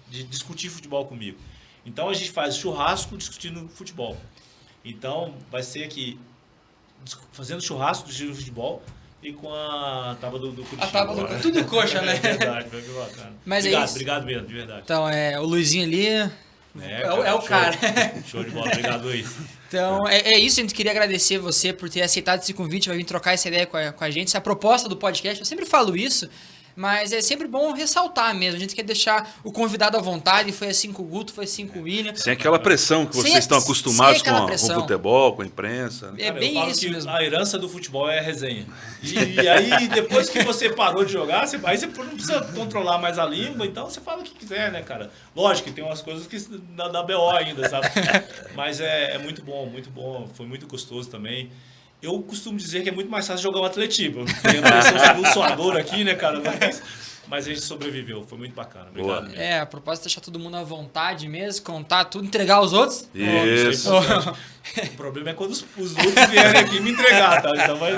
de discutir futebol comigo. Então a gente faz churrasco discutindo futebol. Então vai ser aqui fazendo churrasco discutindo futebol e com a tábua do Curitiba. A tábua do tudo coxa, né? É verdade, foi bacana. Mas obrigado, é isso. obrigado mesmo, de verdade. Então, o Luizinho ali é o show, cara. Show de bola, obrigado, Luiz. Então, é isso, a gente queria agradecer você por ter aceitado esse convite, vai vir trocar essa ideia com a gente, essa proposta do podcast, eu sempre falo isso, mas é sempre bom ressaltar mesmo, a gente quer deixar o convidado à vontade, foi assim com o Guto, foi assim com o William. Sem aquela pressão que Sem- vocês estão acostumados sem aquela com o pressão. futebol, com a imprensa. Né? É Cara, bem eu falo isso que mesmo. a herança do futebol é a resenha. E aí, depois que você parou de jogar, aí você não precisa controlar mais a língua, então você fala o que quiser, né, cara? Lógico que tem umas coisas que dá BO ainda, sabe? Mas é muito bom, foi muito gostoso também. Eu costumo dizer que é muito mais fácil jogar um atletismo. Tem um suador aqui, né, cara? Mas a gente sobreviveu, foi muito bacana. Obrigado Boa. mesmo. A proposta é deixar todo mundo à vontade mesmo, contar tudo, entregar aos outros. Isso. O problema é quando os outros vierem aqui me entregar, tá? Então vai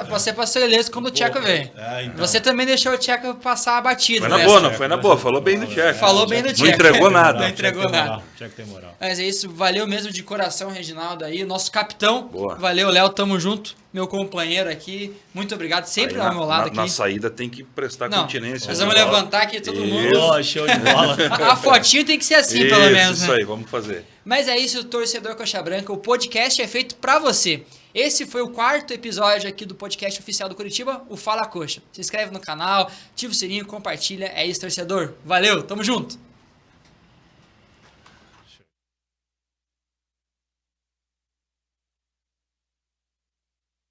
Você passou ileso quando o Tcheco veio. Então. Você também deixou o Tcheco passar a batida. Foi na né? boa, não foi na boa. Falou bem do Tcheco. Falou bem do Não Tcheco. entregou nada. Não entregou nada. Tcheco tem moral. Mas é isso, valeu mesmo de coração, Reginaldo aí, nosso capitão. Boa. Valeu, Léo, tamo junto. Meu companheiro aqui, muito obrigado, sempre Aí ao meu lado aqui. Na saída tem que prestar Não, continência. nós vamos Né? levantar aqui todo mundo. Isso. Oh, show de bola. A fotinho tem que ser assim, pelo menos, Isso né? aí, vamos fazer. Mas é isso, torcedor Coxa Branca, o podcast é feito pra você. Esse foi o 4º episódio aqui do podcast oficial do Curitiba, o Fala Coxa. Se inscreve no canal, ativa o sininho, compartilha. É isso, torcedor. Valeu, tamo junto!